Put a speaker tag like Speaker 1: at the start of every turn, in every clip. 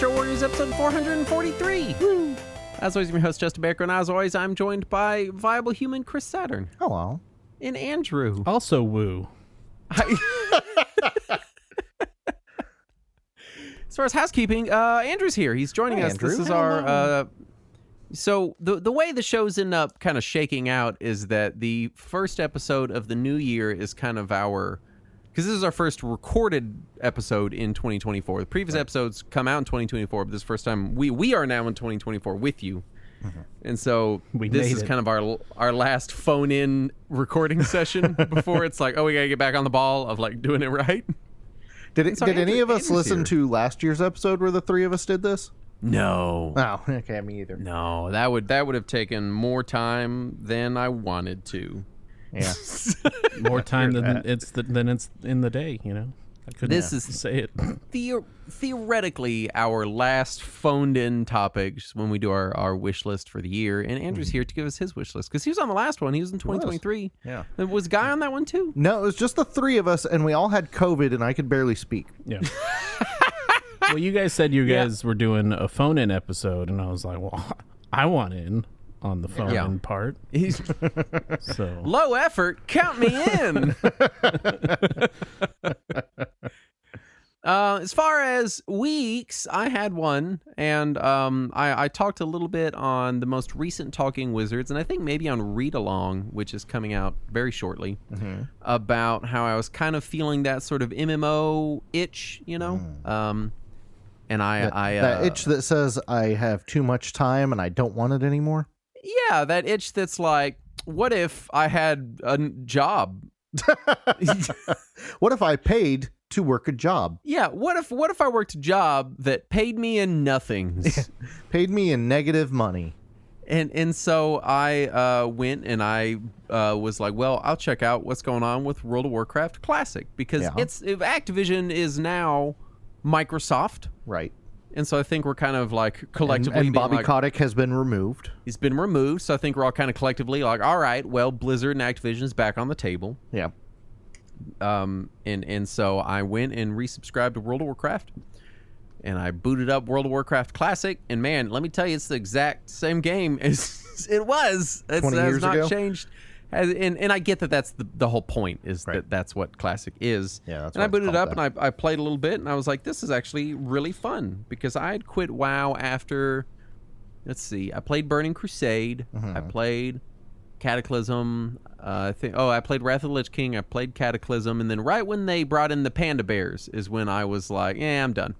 Speaker 1: Show Warriors episode 443. Woo! As always, I'm your host, Justin Baker, and as always, I'm joined by Viable Human Chris Saturn.
Speaker 2: Hello.
Speaker 1: And Andrew.
Speaker 3: Also woo.
Speaker 1: As far as housekeeping, Andrew's here. He's joining us.
Speaker 2: Andrew.
Speaker 1: This is our... So the way the shows end up kind of shaking out is that the first episode of the new year is kind of our... Because this is our first recorded episode in 2024. The previous episodes come out in 2024, but this first time we are now in 2024 with you. Mm-hmm. And so this is kind of our last phone-in recording session before it's like, oh, we got to get back on the ball of like doing it right.
Speaker 2: Did any of us listen to last year's episode where the three of us did this?
Speaker 1: No.
Speaker 2: Oh, okay, me either.
Speaker 1: No, that would have taken more time than I wanted to.
Speaker 2: Yeah.
Speaker 3: More time than it's in the day, you know. I couldn't say it.
Speaker 1: Theoretically, our last phoned-in topics when we do our wish list for the year, and Andrew's here to give us his wish list because he was on the last one. He was in 2023.
Speaker 2: Yeah.
Speaker 1: Was Guy on that one too?
Speaker 2: No, it was just the three of us, and we all had COVID, and I could barely speak.
Speaker 3: Yeah. Well, you guys said you guys were doing a phone-in episode, and I was like, well, I want in on the phone-in part. So
Speaker 1: low effort, count me in. As far as weeks, I had one, and I talked a little bit on the most recent Talking Wizards, and I think maybe on Read Along, which is coming out very shortly, about how I was kind of feeling that sort of MMO itch, you know? And that
Speaker 2: itch that says I have too much time and I don't want it anymore?
Speaker 1: Yeah, that itch that's like, what if I had a job?
Speaker 2: What if I paid to work a job?
Speaker 1: Yeah, what if I worked a job that paid me in nothings?
Speaker 2: Paid me in negative money.
Speaker 1: And so I went and I was like, well, I'll check out what's going on with World of Warcraft Classic because Activision is now Microsoft.
Speaker 2: Right.
Speaker 1: And so I think we're kind of like collectively
Speaker 2: and Bobby Kotick has been removed.
Speaker 1: He's been removed, so I think we're all kind of collectively like, all right, well, Blizzard and Activision is back on the table.
Speaker 2: Yeah.
Speaker 1: And so I went and resubscribed to World of Warcraft, and I booted up World of Warcraft Classic, and man, let me tell you, it's the exact same game as it was. It has not changed. And I get that that's the whole point is that that's what Classic is.
Speaker 2: Yeah, that's
Speaker 1: and I booted it up and I played a little bit, and I was like, this is actually really fun because I had quit WoW after, let's see, I played Burning Crusade, I played Cataclysm, I played Wrath of the Lich King, I played Cataclysm, and then right when they brought in the Panda Bears is when I was like, I'm done.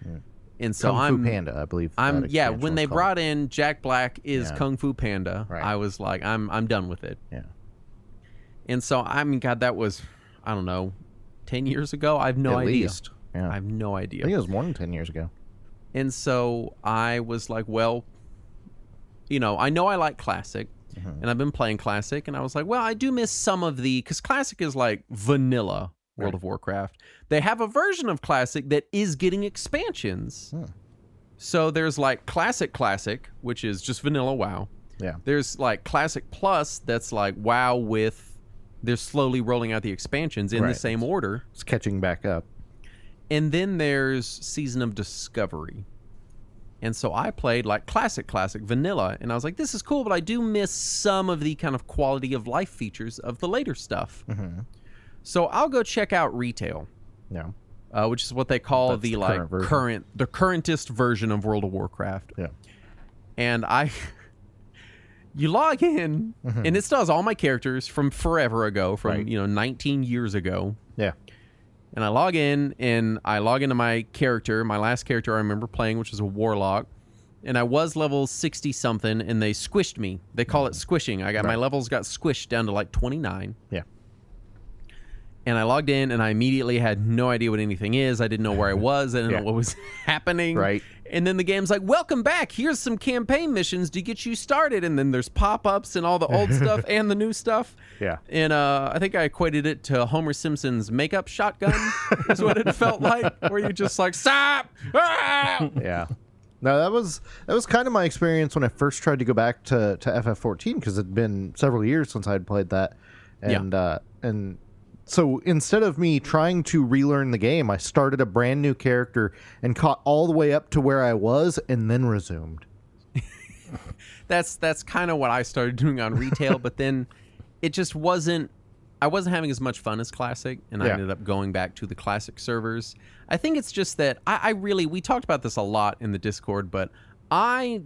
Speaker 1: Yeah. And so
Speaker 2: Kung Fu Panda, I believe.
Speaker 1: When they brought in Jack Black is Kung Fu Panda, I was like, I'm done with it.
Speaker 2: Yeah.
Speaker 1: And so, I mean, God, that was, I don't know, 10 years ago? I have no idea.
Speaker 2: At least. Yeah.
Speaker 1: I have no idea.
Speaker 2: I think it was more than 10 years ago.
Speaker 1: And so I was like, well, you know I like Classic, and I've been playing Classic, and I was like, well, I do miss some of because Classic is like vanilla World of Warcraft. They have a version of Classic that is getting expansions. So there's like Classic, which is just vanilla WoW.
Speaker 2: Yeah.
Speaker 1: There's like Classic Plus that's like WoW with... They're slowly rolling out the expansions in the same order.
Speaker 2: It's catching back up.
Speaker 1: And then there's Season of Discovery. And so I played like classic vanilla, and I was like, this is cool, but I do miss some of the kind of quality of life features of the later stuff. So I'll go check out retail.
Speaker 2: Yeah.
Speaker 1: Which is what they call the currentest version of World of Warcraft.
Speaker 2: Yeah.
Speaker 1: And you log in, and it still has all my characters from forever ago, from 19 years ago.
Speaker 2: Yeah.
Speaker 1: And I log in, and I log into my character, my last character I remember playing, which was a warlock. And I was level 60-something, and they squished me. They call it squishing. My levels got squished down to like 29.
Speaker 2: Yeah.
Speaker 1: And I logged in, and I immediately had no idea what anything is. I didn't know where I was. I didn't know what was happening.
Speaker 2: Right.
Speaker 1: And then the game's like, welcome back. Here's some campaign missions to get you started. And then there's pop-ups and all the old stuff and the new stuff.
Speaker 2: Yeah.
Speaker 1: And I think I equated it to Homer Simpson's makeup shotgun is what it felt like, where you're just like, stop! Ah!
Speaker 2: Yeah. No, that was kind of my experience when I first tried to go back to FF14, because it had been several years since I had played that. And So instead of me trying to relearn the game, I started a brand new character and caught all the way up to where I was and then resumed.
Speaker 1: That's kind of what I started doing on retail, but then it just wasn't. I wasn't having as much fun as Classic, and I ended up going back to the Classic servers. I think it's just that we talked about this a lot in the Discord, but I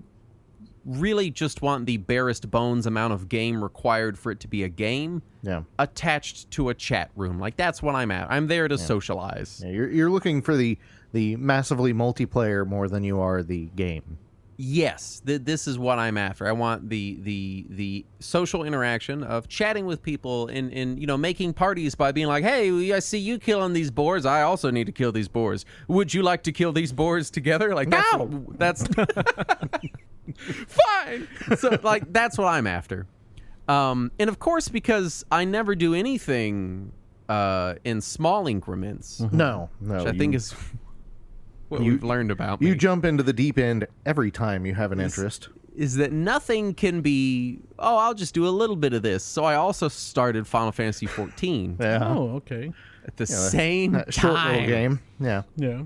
Speaker 1: really just want the barest bones amount of game required for it to be a game attached to a chat room. Like, that's what I'm at. I'm there to socialize.
Speaker 2: Yeah, you're looking for the massively multiplayer more than you are the game.
Speaker 1: Yes, this is what I'm after. I want the social interaction of chatting with people and making parties by being like, hey, I see you killing these boars. I also need to kill these boars. Would you like to kill these boars together? Like, that's fine. So, like, that's what I'm after. And of course, because I never do anything in small increments.
Speaker 2: Mm-hmm. No,
Speaker 1: which I think is what we've learned about me.
Speaker 2: You jump into the deep end every time you have an interest.
Speaker 1: Is that nothing can be, I'll just do a little bit of this. So I also started Final Fantasy XIV.
Speaker 2: Yeah.
Speaker 3: Oh, okay.
Speaker 1: At the same time.
Speaker 2: Short little game. Yeah.
Speaker 3: Yeah.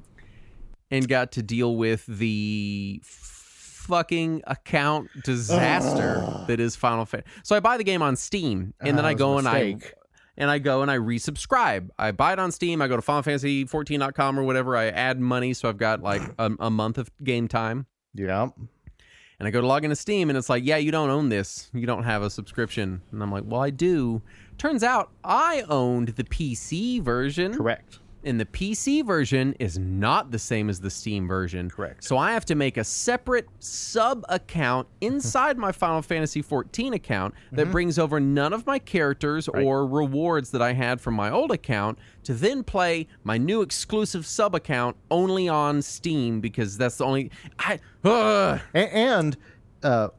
Speaker 1: And got to deal with the fucking account disaster that is Final Fantasy. So I buy the game on Steam, and then I go and I resubscribe. I buy it on Steam. I go to FinalFantasy14.com or whatever. I add money, so I've got like a month of game time.
Speaker 2: Yeah.
Speaker 1: And I go to log into Steam, and it's like, yeah, you don't own this. You don't have a subscription. And I'm like, well, I do. Turns out I owned the PC version.
Speaker 2: Correct.
Speaker 1: And the PC version is not the same as the Steam version.
Speaker 2: Correct.
Speaker 1: So I have to make a separate sub-account inside my Final Fantasy XIV account that brings over none of my characters or rewards that I had from my old account to then play my new exclusive sub-account only on Steam, because that's the only...
Speaker 2: And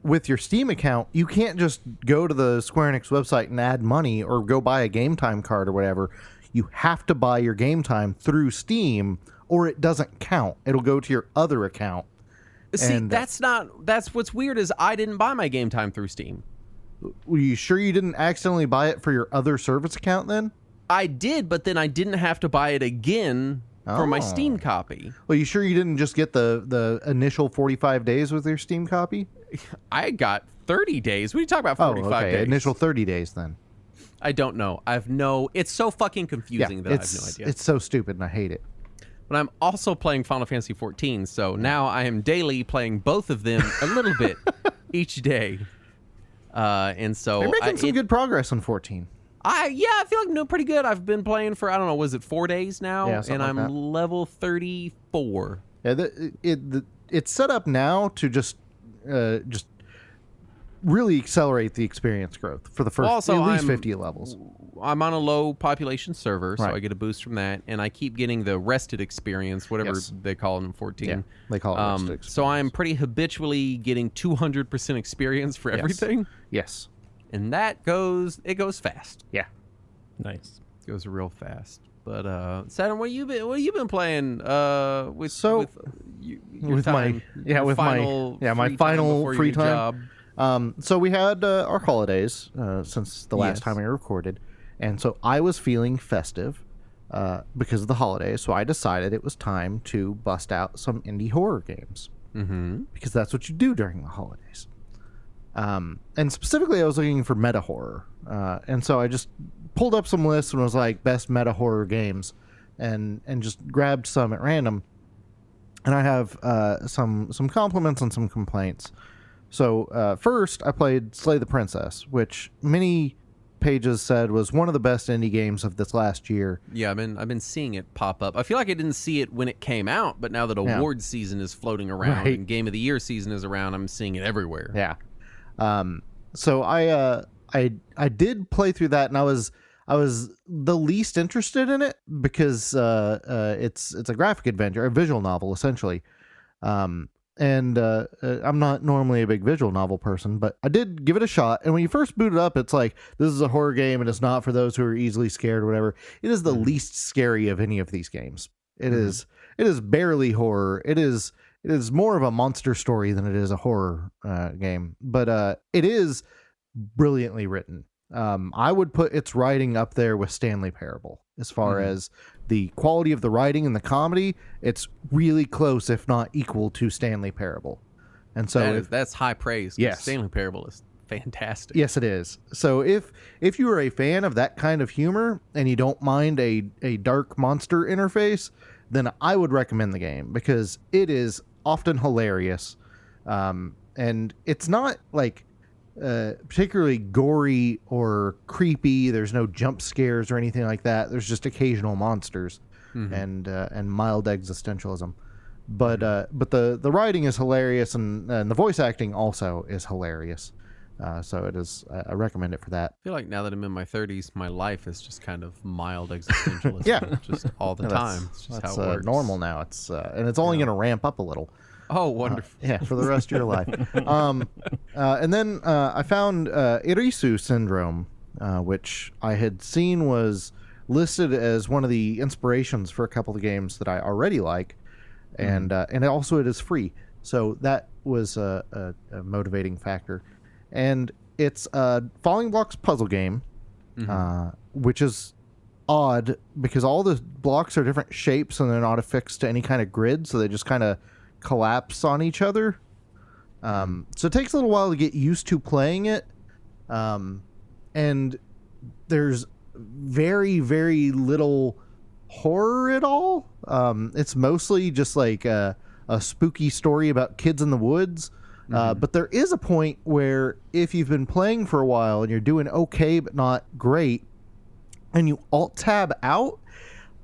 Speaker 2: with your Steam account, you can't just go to the Square Enix website and add money or go buy a Game Time card or whatever. You have to buy your Game Time through Steam, or it doesn't count. It'll go to your other account.
Speaker 1: See, that's what's weird is I didn't buy my Game Time through Steam.
Speaker 2: Were you sure you didn't accidentally buy it for your other service account then?
Speaker 1: I did, but then I didn't have to buy it again for my Steam copy.
Speaker 2: Well, you sure you didn't just get the initial 45 days with your Steam copy?
Speaker 1: I got 30 days. What are you talking about, 45 days?
Speaker 2: Initial 30 days then.
Speaker 1: I don't know. It's so fucking confusing that I have no idea.
Speaker 2: It's so stupid and I hate it.
Speaker 1: But I'm also playing Final Fantasy XIV, so now I am daily playing both of them a little bit each day. And so
Speaker 2: you're making some good progress on 14.
Speaker 1: I feel like I'm doing pretty good. I've been playing for, I don't know, was it 4 days now?
Speaker 2: Yeah,
Speaker 1: and I'm
Speaker 2: like
Speaker 1: level 34.
Speaker 2: Yeah, it's set up now to just really accelerate the experience growth for the first at least 50 levels.
Speaker 1: I'm on a low population server, so I get a boost from that, and I keep getting the rested experience, whatever they call it in 14.
Speaker 2: Yeah, they call it rested experience.
Speaker 1: So I'm pretty habitually getting 200% experience for everything.
Speaker 2: Yes.
Speaker 1: And that goes fast.
Speaker 2: Yeah.
Speaker 3: Nice.
Speaker 1: It goes real fast. But Saturn, what have you been playing with
Speaker 2: my final free time? So we had our holidays since the last time I recorded, and so I was feeling festive because of the holidays. So I decided it was time to bust out some indie horror games because that's what you do during the holidays. And specifically, I was looking for meta horror, and so I just pulled up some lists and was like best meta horror games, and just grabbed some at random. And I have some compliments and some complaints. So first, I played Slay the Princess, which many pages said was one of the best indie games of this last year.
Speaker 1: Yeah, I've been seeing it pop up. I feel like I didn't see it when it came out, but now that awards season is floating around and Game of the Year season is around, I'm seeing it everywhere.
Speaker 2: Yeah. So I did play through that, and I was the least interested in it because it's a graphic adventure, a visual novel essentially. And I'm not normally a big visual novel person, but I did give it a shot. And when you first boot it up, it's like, this is a horror game and it's not for those who are easily scared or whatever. It is the least scary of any of these games. It is barely horror. It is more of a monster story than it is a horror game, but it is brilliantly written. I would put its writing up there with Stanley Parable as far as the quality of the writing and the comedy. It's really close, if not equal, to Stanley Parable. And so
Speaker 1: that's high praise.
Speaker 2: Yes,
Speaker 1: Stanley Parable is fantastic.
Speaker 2: Yes, it is. So if you are a fan of that kind of humor and you don't mind a dark monster interface, then I would recommend the game because it is often hilarious. And it's not like particularly gory or creepy. There's no jump scares or anything like that. There's just occasional monsters and mild existentialism. But the writing is hilarious and the voice acting also is hilarious. So it is. I recommend it for that.
Speaker 1: I feel like now that I'm in my 30s, my life is just kind of mild existentialism.
Speaker 2: Yeah,
Speaker 1: just all the time. It's just
Speaker 2: that's
Speaker 1: how it works.
Speaker 2: Normal now. It's and it's only going to ramp up a little.
Speaker 1: Oh, wonderful!
Speaker 2: Yeah, for the rest of your life. And then I found Irisu syndrome, which I had seen was listed as one of the inspirations for a couple of games that I already like, and also it is free. So that was a motivating factor. And it's a Falling Blocks puzzle game, which is odd because all the blocks are different shapes and they're not affixed to any kind of grid, so they just kind of collapse on each other. So it takes a little while to get used to playing it. And there's very, very little horror at all. It's mostly just like a spooky story about kids in the woods. But there is a point where if you've been playing for a while and you're doing okay but not great, and you Alt-Tab out,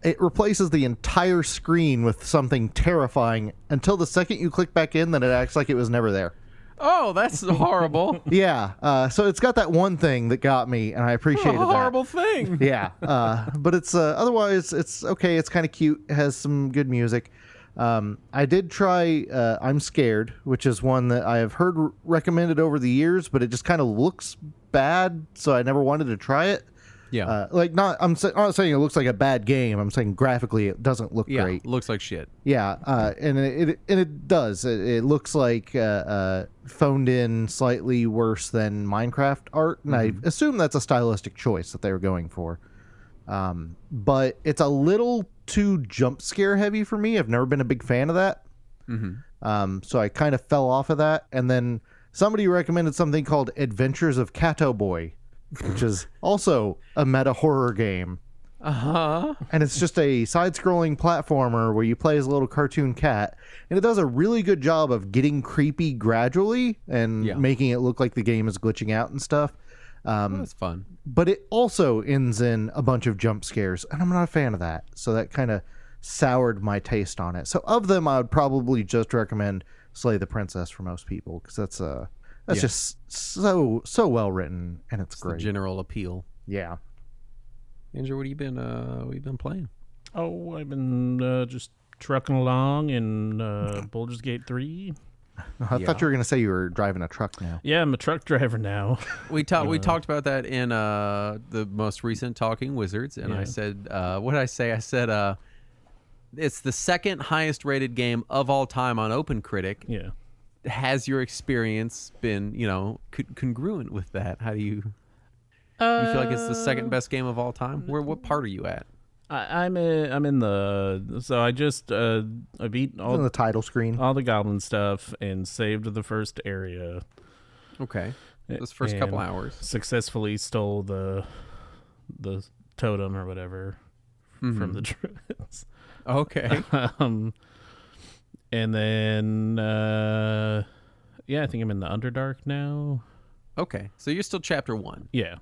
Speaker 2: it replaces the entire screen with something terrifying until the second you click back in, then it acts like it was never there.
Speaker 1: Oh, that's horrible.
Speaker 2: Yeah. So it's got that one thing that got me, and I appreciated that.
Speaker 1: Horrible thing.
Speaker 2: Yeah. But it's otherwise, it's okay. It's kind of cute. It has some good music. I did try I'm Scared, which is one that I have heard recommended over the years, but it just kind of looks bad, so I never wanted to try it.
Speaker 1: Yeah.
Speaker 2: I'm not saying it looks like a bad game. I'm saying graphically it doesn't look great.
Speaker 1: It looks like shit.
Speaker 2: Yeah, and it does. It looks like phoned in slightly worse than Minecraft art, and I assume that's a stylistic choice that they were going for. But it's a little too jump scare heavy for me. I've never been a big fan of that. So I kind of fell off of that. And then somebody recommended something called Adventures of Cato Boy, which is also a meta horror game. And it's just a side-scrolling platformer where you play as a little cartoon cat, and it does a really good job of getting creepy gradually and making it look like the game is glitching out and stuff.
Speaker 1: That's fun.
Speaker 2: But it also ends in a bunch of jump scares, and I'm not a fan of that. So that kind of soured my taste on it. So of them, I would probably just recommend Slay the Princess for most people, because that's just so well written, and it's great.
Speaker 1: The general appeal.
Speaker 2: Yeah.
Speaker 1: Andrew, what have you been playing?
Speaker 3: Oh, I've been just trucking along in Baldur's Gate 3.
Speaker 2: I thought you were going to say you were driving a truck now.
Speaker 3: Yeah, I'm a truck driver now.
Speaker 1: We talked about that in the most recent Talking Wizards, and I said, what did I say? I said it's the second highest rated game of all time on OpenCritic.
Speaker 3: Yeah.
Speaker 1: Has your experience been, congruent with that? How do you feel like it's the second best game of all time? What part are you at?
Speaker 3: I'm in the so I just I beat all
Speaker 2: the title screen,
Speaker 3: all the goblin stuff, and saved the first area.
Speaker 1: Okay, those first couple hours.
Speaker 3: Successfully stole the totem or whatever from the druids.
Speaker 1: Okay.
Speaker 3: And then I think I'm in the Underdark now.
Speaker 1: Okay, so you're still chapter 1.
Speaker 3: Yeah,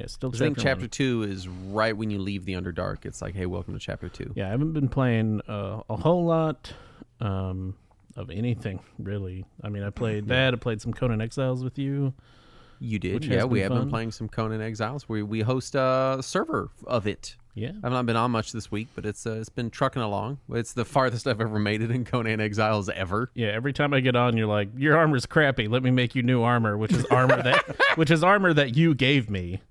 Speaker 3: still.
Speaker 1: I think chapter 2 is right when you leave the Underdark. It's like, hey, welcome to chapter 2.
Speaker 3: Yeah, I haven't been playing a whole lot of anything really. I mean, I played that. I played some Conan Exiles with you.
Speaker 1: You did, yeah. We have been playing some Conan Exiles. We host a server of it.
Speaker 3: Yeah,
Speaker 1: I've not been on much this week, but it's been trucking along. It's the farthest I've ever made it in Conan Exiles ever.
Speaker 3: Yeah, every time I get on, you're like, your armor's crappy. Let me make you new armor, which is armor that you gave me.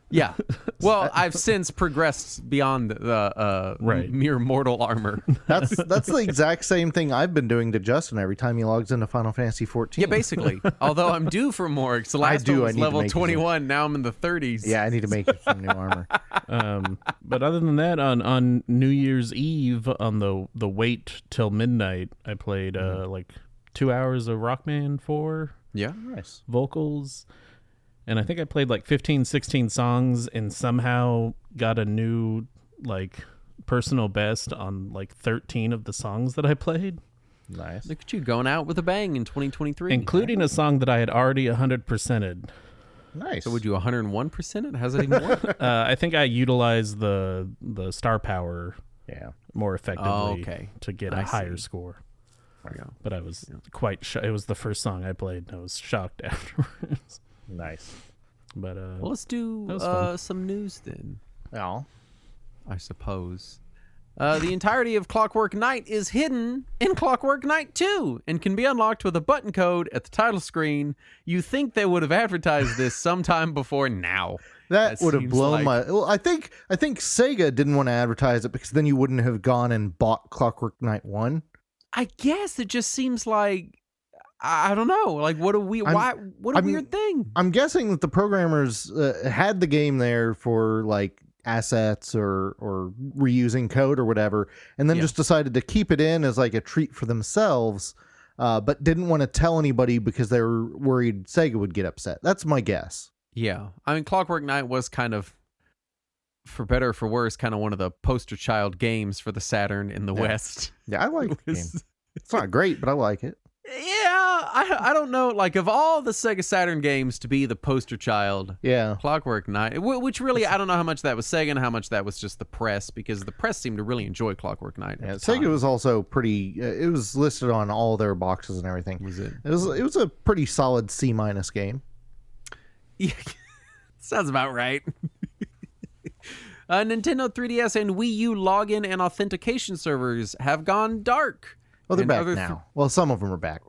Speaker 1: Yeah. Well, I've since progressed beyond the mere mortal armor.
Speaker 2: That's the exact same thing I've been doing to Justin every time he logs into Final Fantasy 14.
Speaker 1: Yeah, basically. Although I'm due for more. So last one was level 21. Now I'm in the 30s.
Speaker 2: Yeah, I need to make some new armor.
Speaker 3: But other than that, on New Year's Eve, on the wait till midnight, I played like 2 hours of Rockman 4.
Speaker 1: Yeah.
Speaker 2: Nice.
Speaker 3: Vocals. And I think I played like 15, 16 songs and somehow got a new like personal best on like 13 of the songs that I played.
Speaker 2: Nice.
Speaker 1: Look at you going out with a bang in 2023.
Speaker 3: Including a song that I had already 100%ed.
Speaker 2: Nice.
Speaker 1: So would you 101% it? How's that even work?
Speaker 3: I think I utilized the star power more effectively to get a higher score. But I was quite it was the first song I played and I was shocked afterwards.
Speaker 2: Nice.
Speaker 3: But
Speaker 1: well, let's do some news then.
Speaker 2: Yeah.
Speaker 1: I suppose. The entirety of Clockwork Knight is hidden in Clockwork Knight 2 and can be unlocked with a button code at the title screen. You think they would have advertised this sometime before now.
Speaker 2: That would have blown my... Well, I think Sega didn't want to advertise it because then you wouldn't have gone and bought Clockwork Knight 1.
Speaker 1: I guess it just seems like... I don't know. Like, what a weird thing.
Speaker 2: I'm guessing that the programmers had the game there for like assets or reusing code or whatever, and then just decided to keep it in as like a treat for themselves, but didn't want to tell anybody because they were worried Sega would get upset. That's my guess.
Speaker 1: Yeah. I mean, Clockwork Knight was kind of, for better or for worse, kind of one of the poster child games for the Saturn in the West.
Speaker 2: Yeah, I like the game. It's not great, but I like it.
Speaker 1: Yeah, I don't know. Like, of all the Sega Saturn games to be the poster child, Clockwork Knight, which really, I don't know how much that was Sega and how much that was just the press, because the press seemed to really enjoy Clockwork Knight.
Speaker 2: Yeah, Sega was also pretty. It was listed on all their boxes and everything.
Speaker 1: Was it?
Speaker 2: It was a pretty solid C- game.
Speaker 1: Yeah, sounds about right. Nintendo 3DS and Wii U login and authentication servers have gone dark.
Speaker 2: Well, they're back now. Well, some of them are back.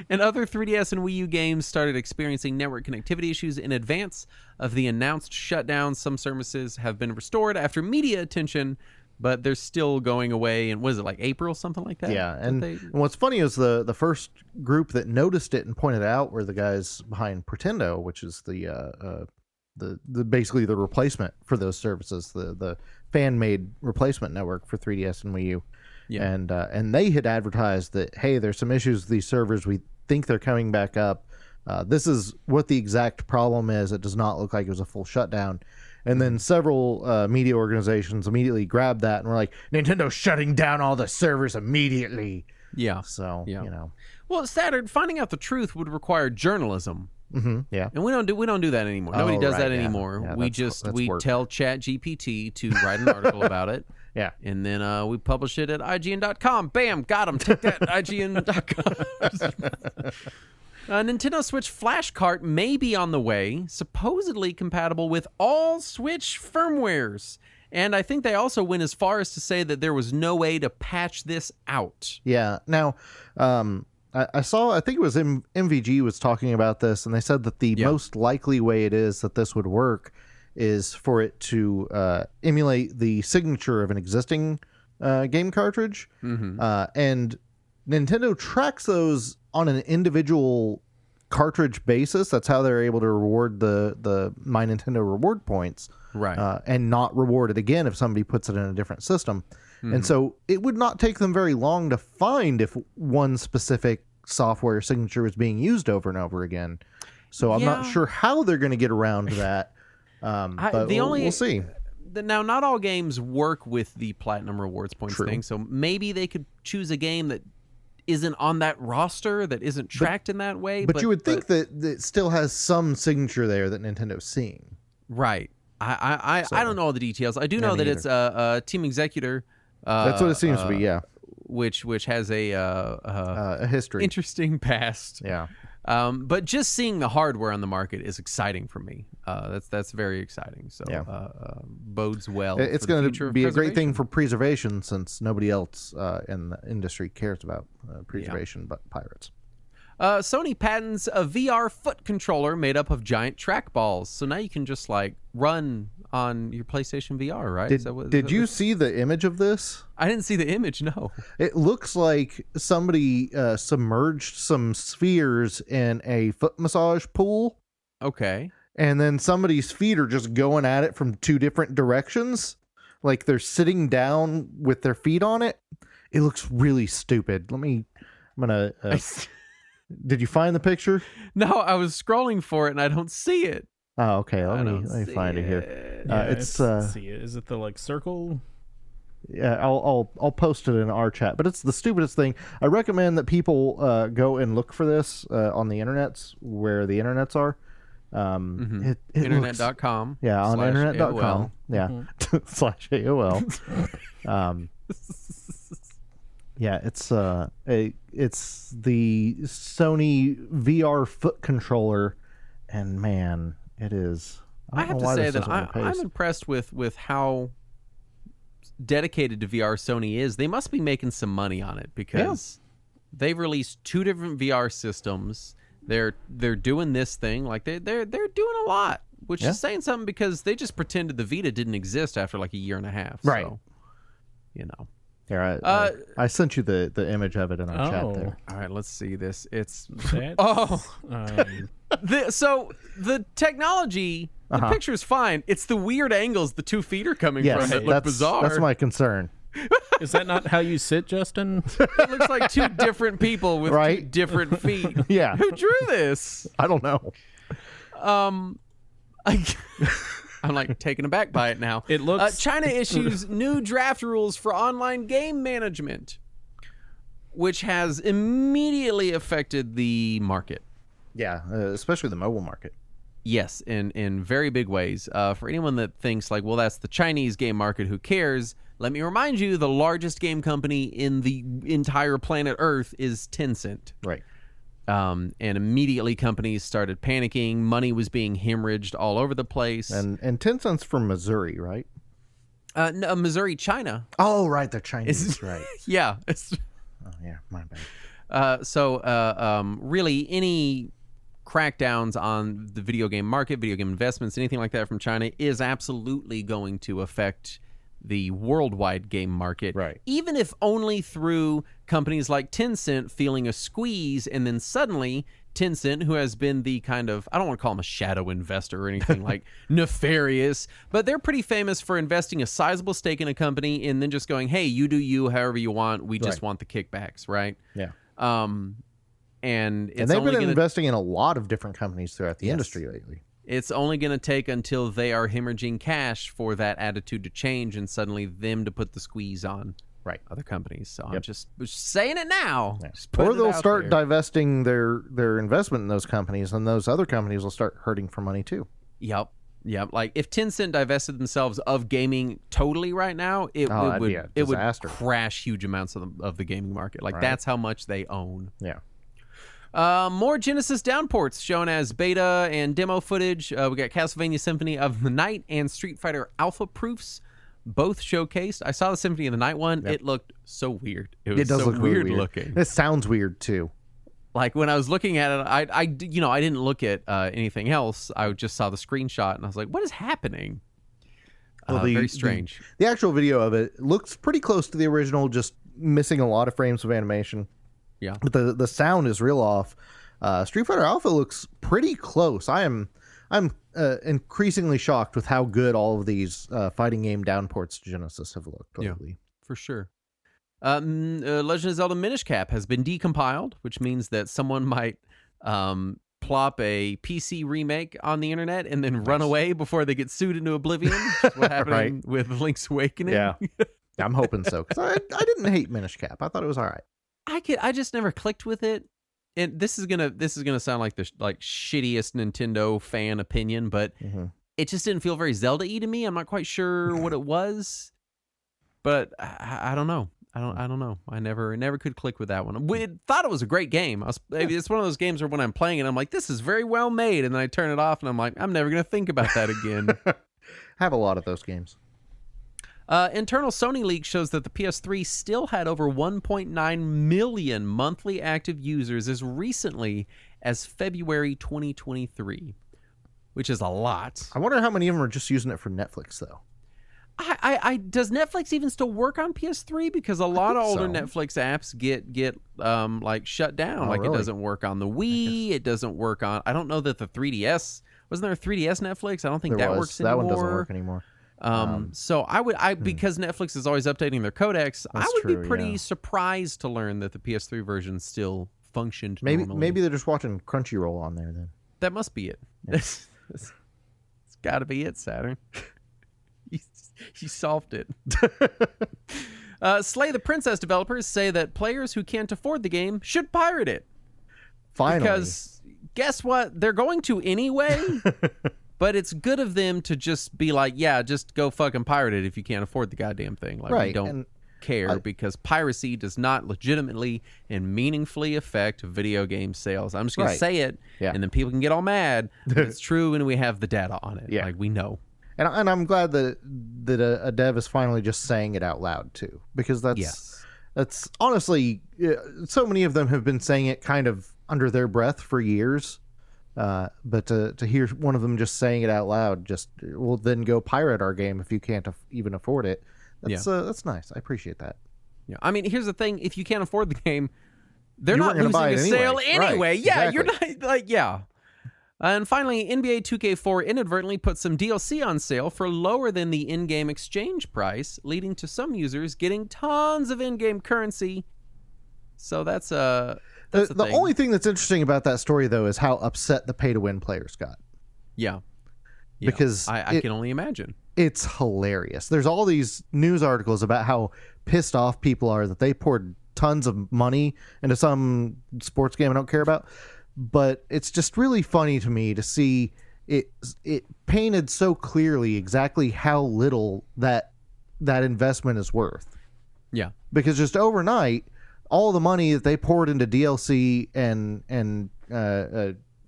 Speaker 1: And other 3DS and Wii U games started experiencing network connectivity issues in advance of the announced shutdown. Some services have been restored after media attention, but they're still going away. And was it like April, something like that?
Speaker 2: Yeah, and what's funny is the first group that noticed it and pointed it out were the guys behind Pretendo, which is the basically the replacement for those services, the fan-made replacement network for 3DS and Wii U. Yeah. And they had advertised that, hey, there's some issues with these servers. We think they're coming back up. This is what the exact problem is. It does not look like it was a full shutdown. And then several media organizations immediately grabbed that and were like, Nintendo's shutting down all the servers immediately.
Speaker 1: Yeah.
Speaker 2: So, you know.
Speaker 1: Well, Saturn, finding out the truth would require journalism.
Speaker 2: Mm-hmm, yeah.
Speaker 1: And we don't do that anymore. Nobody does that anymore.
Speaker 2: Yeah,
Speaker 1: we tell ChatGPT to write an article about it.
Speaker 2: Yeah.
Speaker 1: And then we publish it at IGN.com. Bam! Got him. Take that, IGN.com. Nintendo Switch Flash Cart may be on the way, supposedly compatible with all Switch firmwares. And I think they also went as far as to say that there was no way to patch this out.
Speaker 2: Yeah. Now, I saw, I think it was MVG was talking about this, and they said that the most likely way it is that this would work is for it to emulate the signature of an existing game cartridge.
Speaker 1: Mm-hmm.
Speaker 2: And Nintendo tracks those on an individual cartridge basis. That's how they're able to reward the My Nintendo reward points.
Speaker 1: Right.
Speaker 2: And not reward it again if somebody puts it in a different system. Mm-hmm. And so it would not take them very long to find if one specific software signature is being used over and over again. So I'm not sure how they're going to get around to that. But we'll see.
Speaker 1: Now, not all games work with the Platinum Rewards points thing, so maybe they could choose a game that isn't on that roster, that isn't tracked in that way.
Speaker 2: But you would think that it still has some signature there that Nintendo's seeing.
Speaker 1: Right. I don't know all the details. I do know that it's a Team Executor.
Speaker 2: That's what it seems to be, yeah.
Speaker 1: Which has a
Speaker 2: history,
Speaker 1: interesting past.
Speaker 2: Yeah.
Speaker 1: But just seeing the hardware on the market is exciting for me. That's very exciting. So bodes well.
Speaker 2: It's going to be a great thing for preservation, since nobody else in the industry cares about preservation but pirates.
Speaker 1: Sony patents a VR foot controller made up of giant trackballs. So now you can just like run on your PlayStation VR, right?
Speaker 2: Did you see the image of this?
Speaker 1: I didn't see the image, no.
Speaker 2: It looks like somebody submerged some spheres in a foot massage pool.
Speaker 1: Okay.
Speaker 2: And then somebody's feet are just going at it from two different directions. Like they're sitting down with their feet on it. It looks really stupid. I'm gonna... Did you find the picture?
Speaker 1: No, I was scrolling for it and I don't see it.
Speaker 2: Oh, okay. Let me find it here.
Speaker 3: Let's see it. Is it the like circle?
Speaker 2: Yeah, I'll post it in our chat. But it's the stupidest thing. I recommend that people go and look for this on the internets, where the internets are.
Speaker 1: Internet.com.
Speaker 2: Yeah, on internet.com. Yeah, /AOL. Yeah, it's the Sony VR foot controller, and man, it is.
Speaker 1: I have to say that I'm impressed with how dedicated to VR Sony is. They must be making some money on it, because they've released 2 different VR systems. They're doing this thing, like they're doing a lot, which is saying something, because they just pretended the Vita didn't exist after like a year and a half. Right. So,
Speaker 2: Here, I sent you the image of it in our chat there.
Speaker 1: All right, let's see this. It's
Speaker 3: so
Speaker 1: the technology, the picture's fine. It's the weird angles the 2 feet are coming from that look bizarre.
Speaker 2: That's my concern.
Speaker 3: Is that not how you sit, Justin?
Speaker 1: It looks like 2 different people with 2 different feet.
Speaker 2: Yeah.
Speaker 1: Who drew this?
Speaker 2: I don't know.
Speaker 1: I'm like taken aback by it now.
Speaker 3: It looks.
Speaker 1: China issues new draft rules for online game management, which has immediately affected the market.
Speaker 2: Yeah, especially the mobile market.
Speaker 1: Yes, in very big ways. For anyone that thinks like, well, that's the Chinese game market, who cares? Let me remind you, the largest game company in the entire planet Earth is Tencent.
Speaker 2: Right.
Speaker 1: And immediately companies started panicking. Money was being hemorrhaged all over the place.
Speaker 2: And Tencent's from Missouri, right?
Speaker 1: No, Missouri, China.
Speaker 2: Oh, right. They're Chinese, right.
Speaker 1: Yeah.
Speaker 2: Oh, yeah. My bad.
Speaker 1: Really, any crackdowns on the video game market, video game investments, anything like that from China is absolutely going to affect the worldwide game market,
Speaker 2: right?
Speaker 1: Even if only through companies like Tencent feeling a squeeze, and then suddenly Tencent, who has been the kind of, I don't want to call them a shadow investor or anything like nefarious, but they're pretty famous for investing a sizable stake in a company and then just going, hey, you do you however you want. We just want the kickbacks, right?
Speaker 2: Yeah.
Speaker 1: And they've
Speaker 2: been investing in a lot of different companies throughout the industry lately.
Speaker 1: It's only going to take until they are hemorrhaging cash for that attitude to change, and suddenly them to put the squeeze on other companies. So I'm just saying it now.
Speaker 2: Yeah. Or they'll start divesting their investment in those companies, and those other companies will start hurting for money too.
Speaker 1: Yep. Like if Tencent divested themselves of gaming totally right now, it would crash huge amounts of the gaming market. Like that's how much they own.
Speaker 2: Yeah.
Speaker 1: More Genesis downports shown as beta and demo footage. We got Castlevania Symphony of the Night and Street Fighter Alpha proofs, both showcased. I saw the Symphony of the Night one. Yep. It looked so weird. It does look weird looking.
Speaker 2: It sounds weird too.
Speaker 1: Like when I was looking at it, I didn't look at anything else. I just saw the screenshot and I was like, what is happening? Very strange.
Speaker 2: The actual video of it looks pretty close to the original, just missing a lot of frames of animation.
Speaker 1: Yeah,
Speaker 2: but the sound is real off. Street Fighter Alpha looks pretty close. I'm increasingly shocked with how good all of these fighting game downports to Genesis have looked lately.
Speaker 1: Yeah, for sure. Legend of Zelda Minish Cap has been decompiled, which means that someone might plop a PC remake on the internet and then run away before they get sued into oblivion. Which is what happened with Link's Awakening.
Speaker 2: Yeah, I'm hoping so, because I didn't hate Minish Cap. I thought it was all right.
Speaker 1: I just never clicked with it, and this is gonna sound like the shittiest Nintendo fan opinion, but it just didn't feel very Zelda-y to me. I'm not quite sure what it was, but I don't know. I don't know. I never could click with that one. We thought it was a great game. It's one of those games where when I'm playing it, I'm like, this is very well made, and then I turn it off, and I'm like, I'm never gonna think about that again.
Speaker 2: I have a lot of those games.
Speaker 1: Internal Sony leak shows that the PS3 still had over 1.9 million monthly active users as recently as February 2023. which is a lot.
Speaker 2: I wonder how many of them are just using it for Netflix, though.
Speaker 1: Does Netflix even still work on PS3? Because a lot of older Netflix apps get like shut down. Like really? It doesn't work on the Wii. It doesn't work on. I don't know that the 3DS wasn't there a 3DS Netflix. I don't think that works anymore.
Speaker 2: That one doesn't work anymore.
Speaker 1: So because Netflix is always updating their codecs, I would be pretty surprised to learn that the PS3 version still functioned.
Speaker 2: Maybe they're just watching Crunchyroll on there then.
Speaker 1: That must be it. Yeah. It's got to be it, Saturn. You solved it. Slay the Princess developers say that players who can't afford the game should pirate it.
Speaker 2: Finally.
Speaker 1: Because guess what? They're going to anyway, but it's good of them to just be like, yeah, just go fucking pirate it if you can't afford the goddamn thing. Like, we don't care because piracy does not legitimately and meaningfully affect video game sales. I'm just going to say it, and then people can get all mad. But it's true, and we have the data on it. Yeah. Like, we know.
Speaker 2: And I'm glad that a dev is finally just saying it out loud too, because that's honestly, so many of them have been saying it kind of under their breath for years, but to hear one of them just saying it out loud, just well then go pirate our game if you can't even afford it. That's nice. I appreciate that.
Speaker 1: Yeah, I mean, here's the thing: if you can't afford the game, they're not losing a sale anyway. Right, yeah, exactly. You're not like And finally, NBA 2K4 inadvertently put some DLC on sale for lower than the in-game exchange price, leading to some users getting tons of in-game currency. So that's the
Speaker 2: only thing that's interesting about that story, though, is how upset the pay-to-win players got.
Speaker 1: Yeah.
Speaker 2: Because
Speaker 1: I can only imagine.
Speaker 2: It's hilarious. There's all these news articles about how pissed off people are that they poured tons of money into some sports game I don't care about. But it's just really funny to me to see it painted so clearly exactly how little that investment is worth.
Speaker 1: Yeah.
Speaker 2: Because just overnight, all the money that they poured into DLC and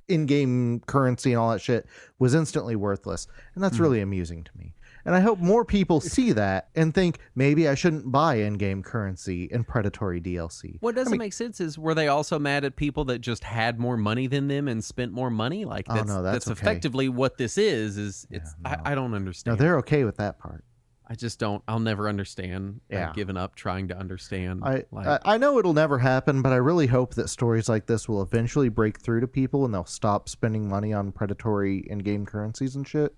Speaker 2: in-game currency and all that shit was instantly worthless. And that's really amusing to me. And I hope more people see that and think, maybe I shouldn't buy in-game currency and predatory DLC.
Speaker 1: What doesn't make sense is, were they also mad at people that just had more money than them and spent more money? Like, that's effectively what this is I don't understand.
Speaker 2: No, they're okay with that part.
Speaker 1: I just don't. I'll never understand. I've given up trying to understand.
Speaker 2: I know it'll never happen, but I really hope that stories like this will eventually break through to people and they'll stop spending money on predatory in-game currencies and shit.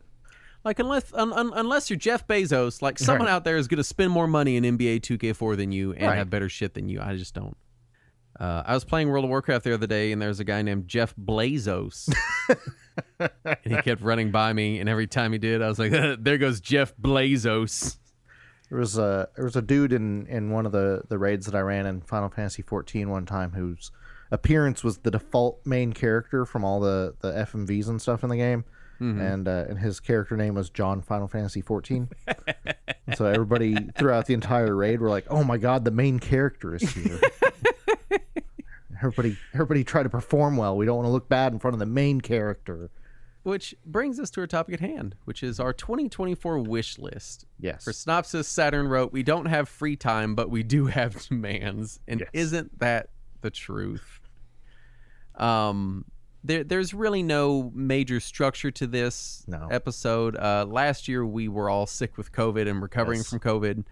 Speaker 1: Like, unless you're Jeff Bezos, like, someone out there is going to spend more money in NBA 2K4 than you and have better shit than you. I just don't. I was playing World of Warcraft the other day, and there's a guy named Jeff Blazos. And he kept running by me, and every time he did, I was like, there goes Jeff Blazos.
Speaker 2: There was a dude in one of the raids that I ran in Final Fantasy 14 one time whose appearance was the default main character from all the FMVs and stuff in the game. Mm-hmm. And his character name was John Final Fantasy 14. So everybody throughout the entire raid were like, "Oh my god, the main character is here!" Everybody try to perform well. We don't want to look bad in front of the main character.
Speaker 1: Which brings us to our topic at hand, which is our 2024 wish list.
Speaker 2: Yes.
Speaker 1: For Synopsis, Saturn wrote, "We don't have free time, but we do have demands." And isn't that the truth? There's really no major structure to this episode. Last year, we were all sick with COVID and recovering from COVID.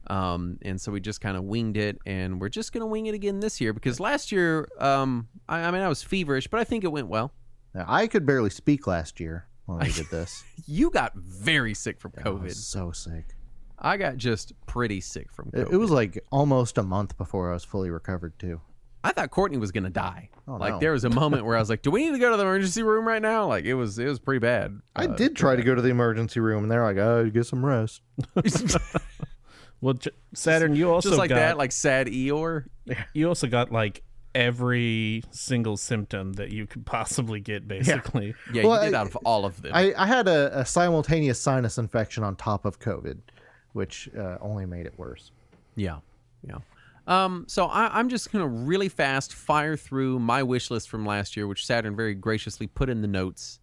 Speaker 1: And so we just kind of winged it, and we're just going to wing it again this year because last year, I was feverish, but I think it went well.
Speaker 2: Now, I could barely speak last year when we did this.
Speaker 1: You got very sick from COVID. I
Speaker 2: was so sick.
Speaker 1: I got just pretty sick from COVID.
Speaker 2: It was like almost a month before I was fully recovered, too.
Speaker 1: I thought Courtney was going to die. There was a moment where I was like, do we need to go to the emergency room right now? Like, it was pretty bad.
Speaker 2: I did try to go to the emergency room, and they're like, oh, get some rest.
Speaker 3: Well, Saturn, you also
Speaker 1: just like
Speaker 3: got,
Speaker 1: that, like sad Eeyore.
Speaker 3: You also got like every single symptom that you could possibly get, basically.
Speaker 1: Yeah, well, you did out of all of them.
Speaker 2: I had a simultaneous sinus infection on top of COVID, which only made it worse.
Speaker 1: Yeah. So I'm just going to really fast fire through my wish list from last year, which Saturn very graciously put in the notes.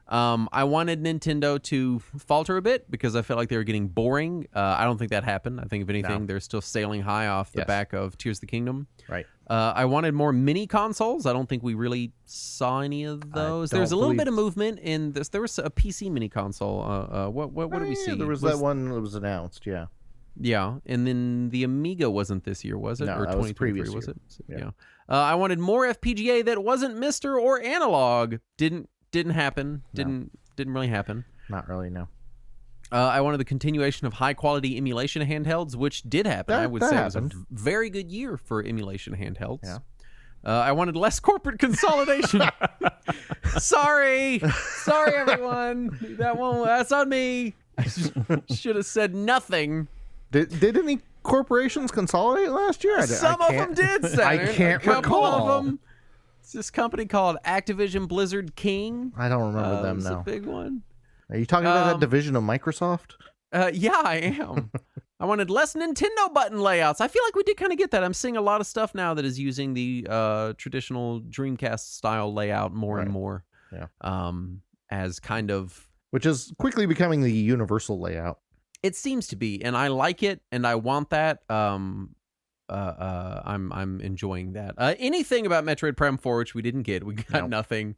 Speaker 1: I wanted Nintendo to falter a bit because I felt like they were getting boring. I don't think that happened. I think, if anything, they're still sailing high off the back of Tears of the Kingdom.
Speaker 2: Right.
Speaker 1: I wanted more mini consoles. I don't think we really saw any of those. There's a little bit of movement in this. There was a PC mini console. What did we see?
Speaker 2: There was that one that was announced. Yeah.
Speaker 1: Yeah, and then the Amiga wasn't this year, was it?
Speaker 2: No,
Speaker 1: or
Speaker 2: that was previous year.
Speaker 1: Was it? Yeah. I wanted more FPGA that wasn't Mister or analog. Didn't happen.
Speaker 2: No.
Speaker 1: Didn't really happen.
Speaker 2: Not really. No.
Speaker 1: I wanted the continuation of high-quality emulation handhelds, which did happen. I would say happened. It was a very good year for emulation handhelds.
Speaker 2: Yeah.
Speaker 1: I wanted less corporate consolidation. Sorry, everyone. That's on me. I should have said nothing.
Speaker 2: Did any corporations consolidate last year?
Speaker 1: Some of them did, Saturn.
Speaker 2: I can't recall.
Speaker 1: A couple of them. It's this company called Activision Blizzard King.
Speaker 2: I don't remember them now.
Speaker 1: It's a big one.
Speaker 2: Are you talking about that division of Microsoft?
Speaker 1: Yeah, I am. I wanted less Nintendo button layouts. I feel like we did kind of get that. I'm seeing a lot of stuff now that is using the traditional Dreamcast style layout more and more.
Speaker 2: Yeah.
Speaker 1: As kind of,
Speaker 2: which is quickly becoming the universal layout.
Speaker 1: It seems to be, and I like it, and I want that. I'm enjoying that. Anything about Metroid Prime 4, which we didn't get, we got nothing.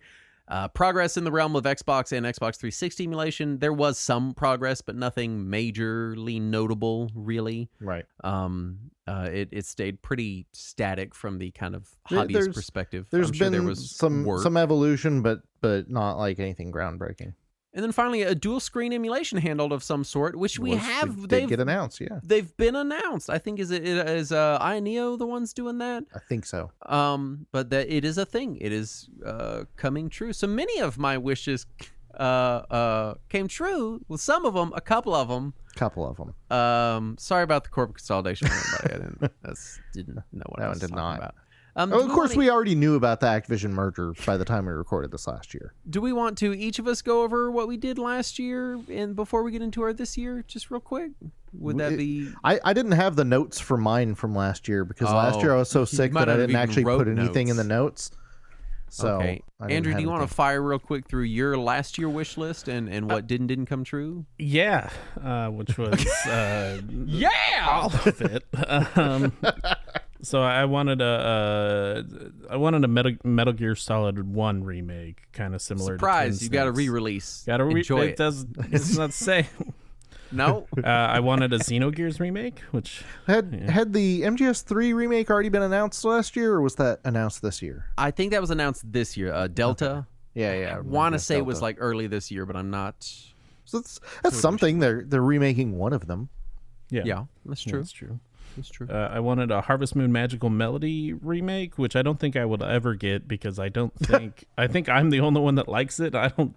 Speaker 1: Progress in the realm of Xbox and Xbox 360 emulation. There was some progress, but nothing majorly notable, really.
Speaker 2: Right.
Speaker 1: It stayed pretty static from the kind of hobbyist perspective.
Speaker 2: There was some evolution, but not like anything groundbreaking.
Speaker 1: And then finally, a dual screen emulation handheld of some sort, which
Speaker 2: they get announced. Yeah,
Speaker 1: they've been announced. I think is Ioneo the ones doing that?
Speaker 2: I think so.
Speaker 1: But that it is a thing. It is coming true. So many of my wishes came true. Well, some of them, a couple of them. Sorry about the corporate consolidation. Everybody. I didn't know what I was talking about.
Speaker 2: Of course, we already knew about the Activision merger by the time we recorded this last year.
Speaker 1: Do we want to each of us go over what we did last year and before we get into our this year, just real quick? Would that be?
Speaker 2: I didn't have the notes for mine from last year because last year I was so sick that I didn't actually put anything in the notes. So,
Speaker 1: okay. Andrew, do you want to fire real quick through your last year wish list and what didn't come true?
Speaker 3: Yeah, which was all of it. So I wanted a Metal Gear Solid 1 remake, kind of similar.
Speaker 1: Surprise!
Speaker 3: to
Speaker 1: You got a re-release.
Speaker 3: Enjoy it. It's not saying.
Speaker 1: No.
Speaker 3: I wanted a Xenogears remake, which
Speaker 2: had the MGS3 remake already been announced last year, or was that announced this year?
Speaker 1: I think that was announced this year. Delta.
Speaker 2: Okay. Yeah.
Speaker 1: I want to say Delta. It was like early this year, but I'm not.
Speaker 2: So that's something. They're remaking one of them.
Speaker 1: Yeah, that's true.
Speaker 3: That's true. It's true. I wanted a Harvest Moon Magical Melody remake, which I don't think I would ever get because I think I'm the only one that likes it. I don't.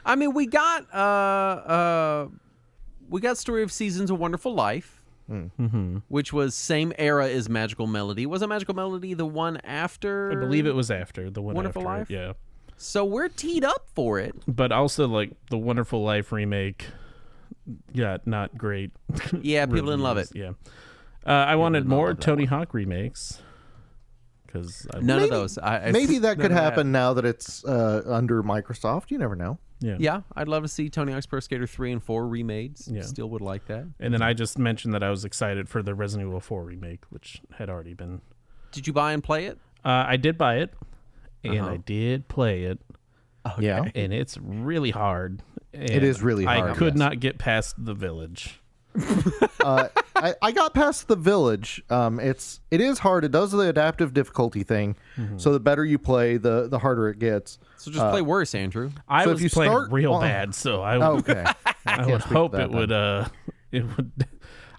Speaker 1: I mean, we got Story of Seasons: A Wonderful Life, which was same era as Magical Melody. Was it Magical Melody the one after?
Speaker 3: I believe it was after the one
Speaker 1: Wonderful
Speaker 3: after
Speaker 1: Life.
Speaker 3: Yeah.
Speaker 1: So we're teed up for it.
Speaker 3: But also, like the Wonderful Life remake. Yeah, not great.
Speaker 1: Yeah, people didn't love it.
Speaker 3: Yeah, I wanted more Tony Hawk remakes because
Speaker 1: none of those.
Speaker 2: Maybe that could happen now that it's under Microsoft. You never know.
Speaker 1: Yeah, I'd love to see Tony Hawk's Pro Skater 3 and 4 remade. Yeah. Still would like that.
Speaker 3: And then I just mentioned that I was excited for the Resident Evil 4 remake, which had already been.
Speaker 1: Did you buy and play it?
Speaker 3: I did buy it, and I did play it.
Speaker 1: Okay.
Speaker 2: Yeah,
Speaker 3: and it's really hard.
Speaker 2: It is really hard.
Speaker 3: I could not get past the village.
Speaker 2: I got past the village. It is hard. It does the adaptive difficulty thing. So the better you play, the harder it gets.
Speaker 1: So just play worse, Andrew.
Speaker 3: I was playing real bad, so I would hope it would. It would.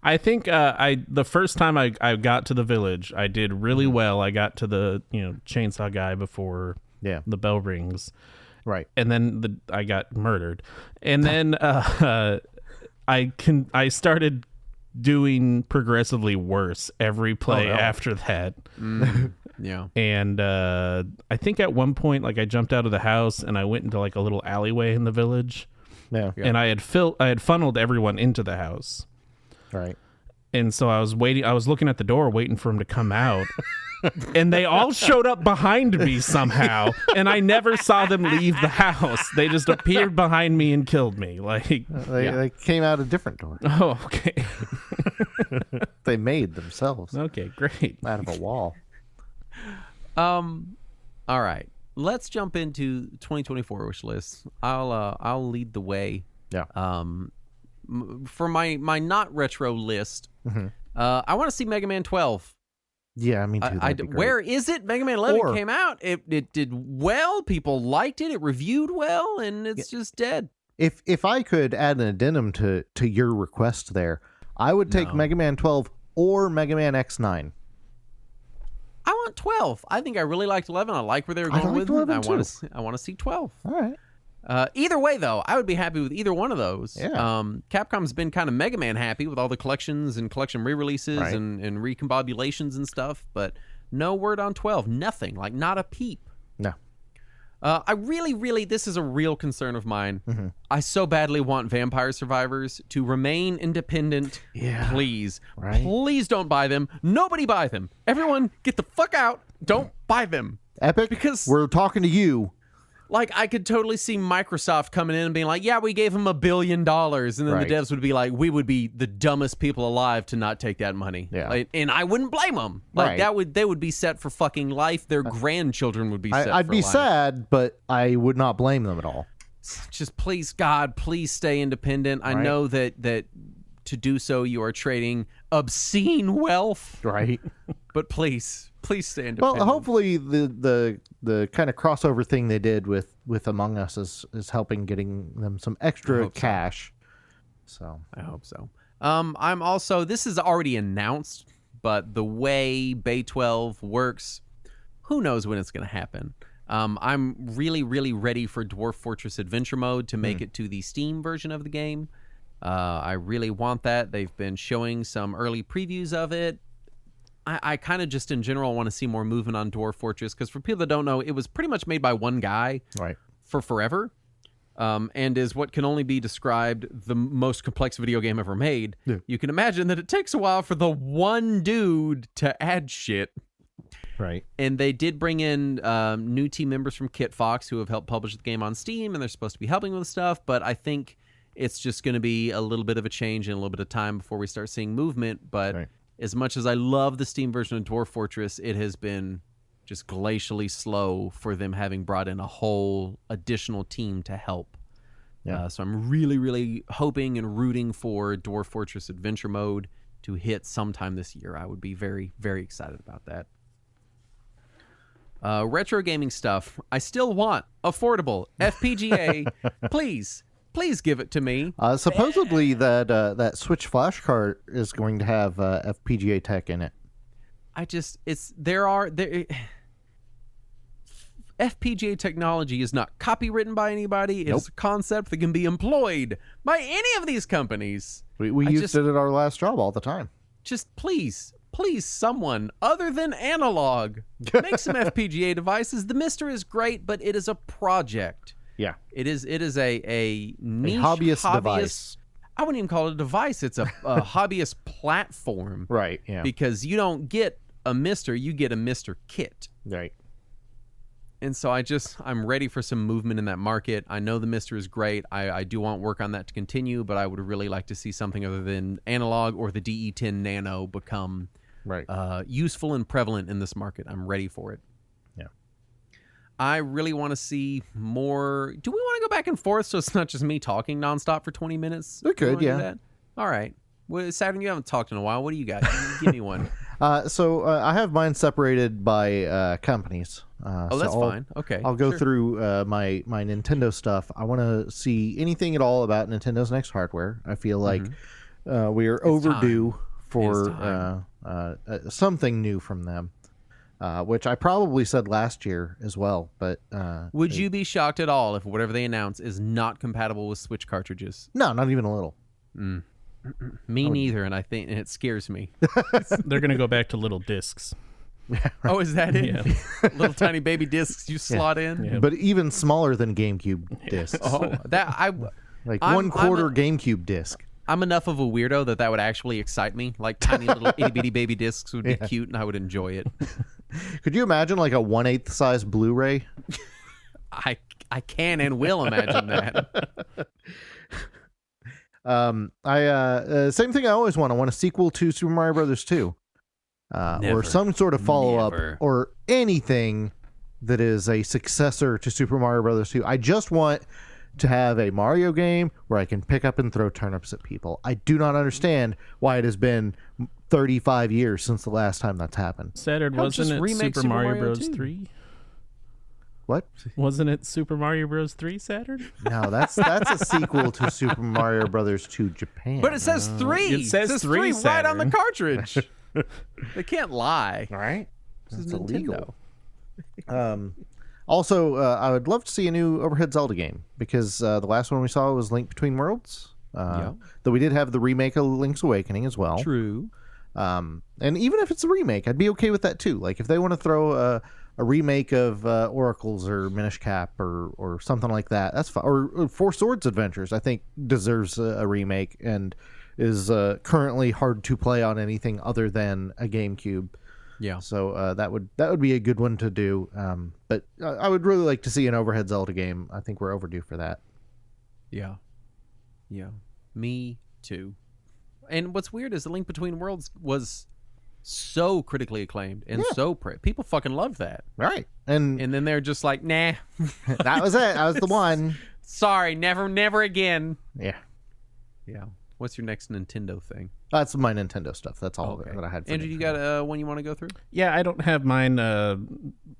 Speaker 3: I think the first time I got to the village, I did really well. I got to the chainsaw guy before the bell rings.
Speaker 2: Right.
Speaker 3: And then I got murdered. And then I started doing progressively worse every play after that.
Speaker 1: Yeah.
Speaker 3: And I think at one point, like, I jumped out of the house and I went into like a little alleyway in the village.
Speaker 2: Yeah.
Speaker 3: And I had funneled everyone into the house.
Speaker 2: Right.
Speaker 3: And so I was looking at the door waiting for him to come out. And they all showed up behind me somehow, and I never saw them leave the house. They just appeared behind me and killed me. Like
Speaker 2: they came out a different door.
Speaker 3: Oh, okay.
Speaker 2: They made themselves.
Speaker 3: Okay, great.
Speaker 2: Out of a wall.
Speaker 1: All right. Let's jump into 2024 wish lists. I'll lead the way.
Speaker 2: Yeah.
Speaker 1: For my not retro list, I want to see Mega Man 12.
Speaker 2: Yeah, me too.
Speaker 1: Where is it? Mega Man 11 came out. It did well. People liked it. It reviewed well, and it's just dead.
Speaker 2: If I could add an addendum to your request there, I would take Mega Man 12 or Mega Man X9.
Speaker 1: I want 12. I think I really liked 11. I like where they were going with it. I want to see 12.
Speaker 2: All right.
Speaker 1: Either way, though, I would be happy with either one of those.
Speaker 2: Yeah.
Speaker 1: Capcom's been kind of Mega Man happy with all the collections and collection re-releases and recombobulations and stuff, but no word on 12. Nothing. Like, not a peep.
Speaker 2: No.
Speaker 1: I really, this is a real concern of mine. I so badly want Vampire Survivors to remain independent.
Speaker 2: Yeah.
Speaker 1: Please.
Speaker 2: Right.
Speaker 1: Please don't buy them. Nobody buy them. Everyone, get the fuck out. Don't buy them.
Speaker 2: Epic,
Speaker 1: because
Speaker 2: we're talking to you.
Speaker 1: Like, I could totally see Microsoft coming in and being like, yeah, we gave them $1 billion. And then the devs would be like, we would be the dumbest people alive to not take that money.
Speaker 2: Yeah.
Speaker 1: Like, and I wouldn't blame them. Like, they would be set for fucking life. Their grandchildren would be set for life.
Speaker 2: I'd be sad, but I would not blame them at all.
Speaker 1: Just please, God, please stay independent. I know that to do so, you are trading obscene wealth.
Speaker 2: Right.
Speaker 1: But please stay independent.
Speaker 2: Well, hopefully the kind of crossover thing they did with Among Us is helping getting them some extra cash. So
Speaker 1: I hope so. I'm also, this is already announced, but the way Bay 12 works, who knows when it's going to happen. I'm really ready for Dwarf Fortress Adventure Mode to make it to the Steam version of the game. I really want that. They've been showing some early previews of it. I kind of just in general want to see more movement on Dwarf Fortress, because for people that don't know, it was pretty much made by one guy for forever, and is what can only be described the most complex video game ever made. Yeah. You can imagine that it takes a while for the one dude to add shit.
Speaker 2: Right.
Speaker 1: And they did bring in new team members from Kit Fox who have helped publish the game on Steam, and they're supposed to be helping with stuff, but I think it's just going to be a little bit of a change and a little bit of time before we start seeing movement, but as much as I love the Steam version of Dwarf Fortress, it has been just glacially slow for them having brought in a whole additional team to help. Yeah. So I'm really hoping and rooting for Dwarf Fortress Adventure Mode to hit sometime this year. I would be very excited about that. Retro gaming stuff. I still want affordable FPGA. Please give it to me.
Speaker 2: Supposedly that Switch flash card is going to have FPGA tech in it.
Speaker 1: FPGA technology is not copywritten by anybody. It's a concept that can be employed by any of these companies.
Speaker 2: We used it at our last job all the time.
Speaker 1: Just please, someone other than Analog, make some FPGA devices. The Mister is great, but it is a project.
Speaker 2: Yeah,
Speaker 1: it is a niche
Speaker 2: hobbyist device.
Speaker 1: I wouldn't even call it a device. It's a hobbyist platform,
Speaker 2: right? Yeah,
Speaker 1: because you don't get a Mister, you get a Mister kit,
Speaker 2: right?
Speaker 1: And so I'm ready for some movement in that market. I know the Mister is great. I do want work on that to continue, but I would really like to see something other than Analog or the DE10 Nano become useful and prevalent in this market. I'm ready for it. I really want to see more. Do we want to go back and forth so it's not just me talking nonstop for 20 minutes?
Speaker 2: We could, yeah.
Speaker 1: All right. Well, Saturn, you haven't talked in a while. What do you got? Give me one.
Speaker 2: So I have mine separated by companies.
Speaker 1: That's fine. Okay.
Speaker 2: I'll go through my Nintendo stuff. I want to see anything at all about Nintendo's next hardware. I feel like we are overdue for something new from them. Which I probably said last year as well, but
Speaker 1: would you be shocked at all if whatever they announce is not compatible with Switch cartridges?
Speaker 2: No, not even a little.
Speaker 1: Me neither, and I think it scares me.
Speaker 3: They're gonna go back to little discs.
Speaker 1: Oh, is that it? Yeah. Little tiny baby discs you slot in,
Speaker 2: yeah. But even smaller than GameCube discs.
Speaker 1: Oh,
Speaker 2: like 1/4 GameCube disc.
Speaker 1: I'm enough of a weirdo that would actually excite me. Like tiny little itty bitty baby discs would be cute, and I would enjoy it.
Speaker 2: Could you imagine like a 1/8 size Blu-ray?
Speaker 1: I can and will imagine that.
Speaker 2: Same thing I always want. I want a sequel to Super Mario Brothers 2. Or some sort of follow-up or anything that is a successor to Super Mario Brothers 2. I just want to have a Mario game where I can pick up and throw turnips at people. I do not understand why it has been 35 years since the last time that's happened.
Speaker 3: Saturn, wasn't it Super Mario Bros. 3?
Speaker 2: What?
Speaker 3: Wasn't it Super Mario Bros. 3, Saturn?
Speaker 2: No, that's a sequel to Super Mario Brothers 2 Japan.
Speaker 1: But it says 3.
Speaker 3: It says 3
Speaker 1: right on the cartridge. They can't lie.
Speaker 2: Right?
Speaker 1: This is illegal.
Speaker 2: Also, I would love to see a new Overhead Zelda game because the last one we saw was Link Between Worlds. Though we did have the remake of Link's Awakening as well.
Speaker 1: True.
Speaker 2: And even if it's a remake, I'd be okay with that too. Like if they want to throw a remake of Oracles or Minish Cap or something like that, that's fine. Or Four Swords Adventures, I think deserves a remake and is currently hard to play on anything other than a GameCube.
Speaker 1: Yeah.
Speaker 2: So that would be a good one to do. But I would really like to see an Overhead Zelda game. I think we're overdue for that.
Speaker 1: Yeah. Yeah. Me too. And what's weird is the Link Between Worlds was so critically acclaimed and people fucking loved that.
Speaker 2: Right.
Speaker 1: And then they're just like, nah.
Speaker 2: That was it. That was the one.
Speaker 1: Sorry, never again.
Speaker 2: Yeah.
Speaker 1: Yeah. What's your next Nintendo thing?
Speaker 2: That's my Nintendo stuff. That's all that I had for
Speaker 1: Andrew,
Speaker 2: Nintendo.
Speaker 1: you got one you want to go through?
Speaker 3: Yeah, I don't have mine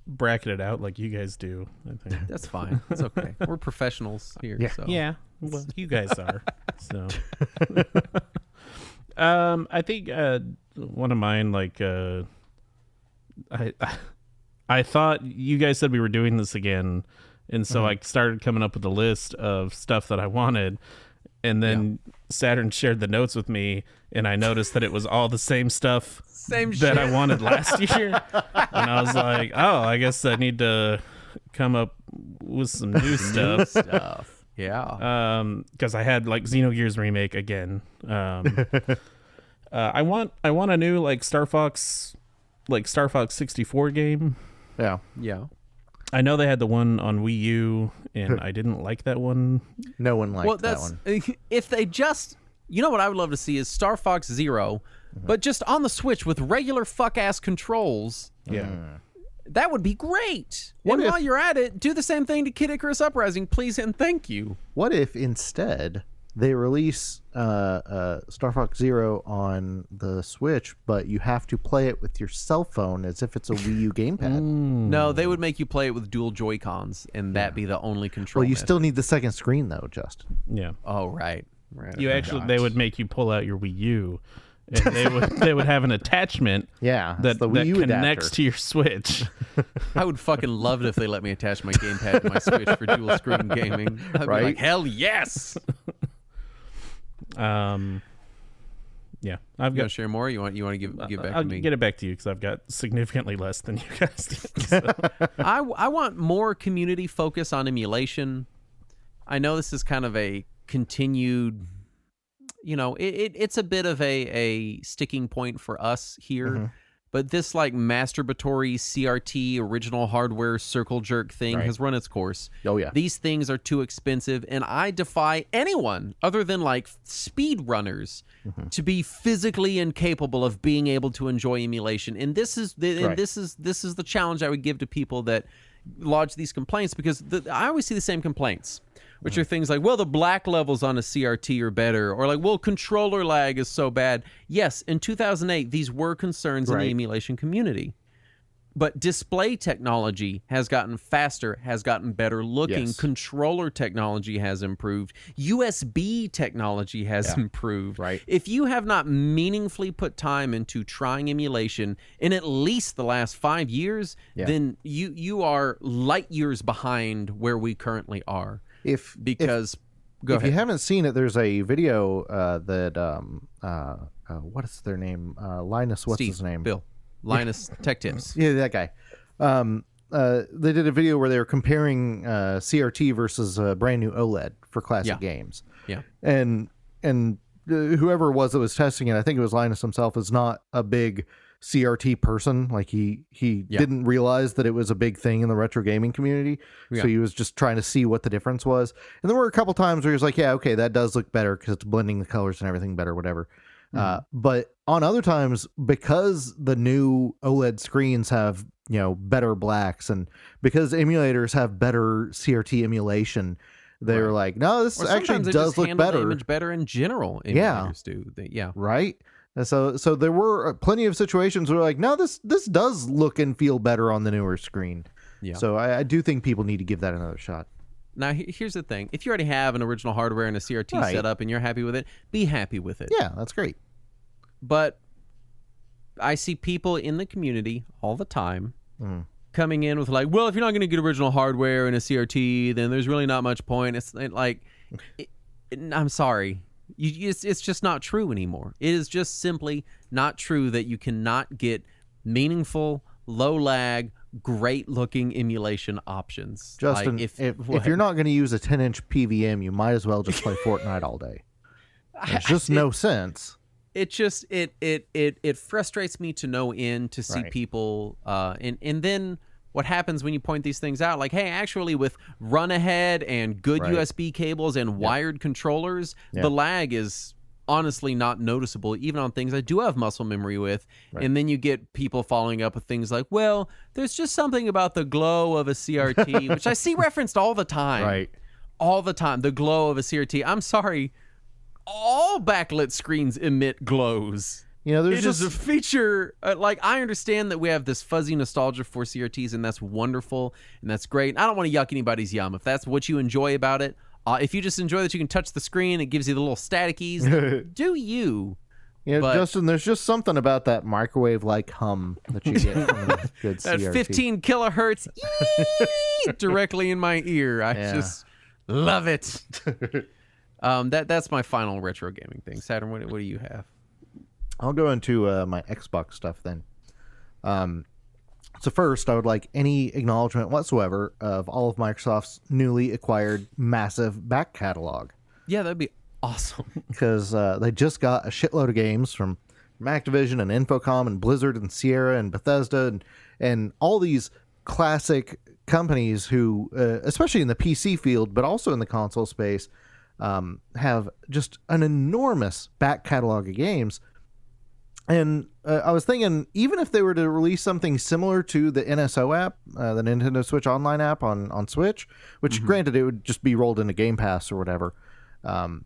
Speaker 3: bracketed out like you guys do. I think.
Speaker 1: That's fine. It's okay. We're professionals here.
Speaker 2: Yeah.
Speaker 1: So.
Speaker 3: Yeah. Well, you guys are. So I think one of mine, like I thought you guys said we were doing this again, and so I started coming up with a list of stuff that I wanted. And then Saturn shared the notes with me, and I noticed that it was all the same stuff that I wanted last year. And I was like, oh, I guess I need to come up with some new stuff.
Speaker 1: Yeah.
Speaker 3: Because I had like Xenogears Remake again. I want a new like Star Fox 64 game.
Speaker 2: Yeah.
Speaker 1: Yeah.
Speaker 3: I know they had the one on Wii U, and I didn't like that one.
Speaker 2: No one liked that one.
Speaker 1: If they just, what I would love to see is Star Fox Zero, but just on the Switch with regular fuck-ass controls.
Speaker 3: Yeah.
Speaker 1: That would be great. While you're at it, do the same thing to Kid Icarus Uprising, please and thank you.
Speaker 2: What if instead they release Star Fox Zero on the Switch, but you have to play it with your cell phone as if it's a Wii U gamepad?
Speaker 1: No, they would make you play it with dual Joy-Cons, and that be the only control.
Speaker 2: Well, you still need the second screen, though, Justin.
Speaker 3: Yeah.
Speaker 1: Oh, right.
Speaker 3: They would make you pull out your Wii U, and they would have an attachment that connects to your Switch.
Speaker 1: I would fucking love it if they let me attach my gamepad to my Switch for dual screen gaming. I'd be like, hell yes!
Speaker 3: Yeah,
Speaker 1: I've got to share more. You want to give back
Speaker 3: I'll
Speaker 1: to me?
Speaker 3: Get it back to you because I've got significantly less than you guys did. So.
Speaker 1: I want more community focus on emulation. I know this is kind of a continued, it's a bit of a sticking point for us here. But this like masturbatory CRT original hardware circle jerk thing has run its course.
Speaker 2: Oh yeah.
Speaker 1: These things are too expensive, and I defy anyone other than like speed runners to be physically incapable of being able to enjoy emulation. And this is the challenge I would give to people that lodge these complaints, because I always see the same complaints, which are things like, well, the black levels on a CRT are better, or like, well, controller lag is so bad. Yes, in 2008, these were concerns in the emulation community. But display technology has gotten faster, has gotten better looking. Yes. Controller technology has improved. USB technology has improved.
Speaker 2: Right.
Speaker 1: If you have not meaningfully put time into trying emulation in at least the last 5 years, then you are light years behind where we currently are.
Speaker 2: If
Speaker 1: you
Speaker 2: haven't seen it, there's a video that what is their name? Linus, what's his name?
Speaker 1: Bill. Linus Tech Tips.
Speaker 2: Yeah, that guy. They did a video where they were comparing CRT versus a brand new OLED for classic games.
Speaker 1: Yeah.
Speaker 2: And whoever it was that was testing it, I think it was Linus himself, is not a big CRT person. Like he didn't realize that it was a big thing in the retro gaming community. Yeah. So he was just trying to see what the difference was. And there were a couple times where he was like, yeah, okay, that does look better because it's blending the colors and everything better, whatever. But on other times, because the new OLED screens have, better blacks, and because emulators have better CRT emulation, they're like, no, this actually does look better.
Speaker 1: Image better in general. Emulators do.
Speaker 2: Right. And so there were plenty of situations where like, no, this does look and feel better on the newer screen. Yeah. So I do think people need to give that another shot.
Speaker 1: Now, here's the thing. If you already have an original hardware and a CRT setup and you're happy with it, be happy with it.
Speaker 2: Yeah, that's great.
Speaker 1: But I see people in the community all the time coming in with like, well, if you're not going to get original hardware and a CRT, then there's really not much point. It's like, I'm sorry. It's just not true anymore. It is just simply not true that you cannot get meaningful, low lag, great looking emulation options.
Speaker 2: Justin, like if you're not going to use a 10-inch PVM, you might as well just play Fortnite all day. There's just no sense.
Speaker 1: It just it frustrates me to no end to see people and then what happens when you point these things out, like, hey, actually with run ahead and good USB cables and wired controllers, the lag is honestly not noticeable, even on things I do have muscle memory with. And then you get people following up with things like, well, there's just something about the glow of a CRT, which I see referenced all the time. All the time, the glow of a CRT. I'm sorry, all backlit screens emit glows. There's just a feature, like, I understand that we have this fuzzy nostalgia for CRTs, and that's wonderful, and that's great. I don't want to yuck anybody's yum. If that's what you enjoy about it, if you just enjoy that you can touch the screen, it gives you the little staticies, do you?
Speaker 2: Justin, there's just something about that microwave-like hum that you get from a good
Speaker 1: that
Speaker 2: CRT.
Speaker 1: 15 kilohertz directly in my ear. I just love it. That's my final retro gaming thing. Saturn, what do you have?
Speaker 2: I'll go into my Xbox stuff then. So first, I would like any acknowledgement whatsoever of all of Microsoft's newly acquired massive back catalog.
Speaker 1: Yeah, that'd be awesome.
Speaker 2: Because they just got a shitload of games from Activision and Infocom and Blizzard and Sierra and Bethesda and all these classic companies who, especially in the PC field, but also in the console space, have just an enormous back catalog of games. And I was thinking, even if they were to release something similar to the NSO app, the Nintendo Switch Online app on Switch, which granted it would just be rolled into Game Pass or whatever,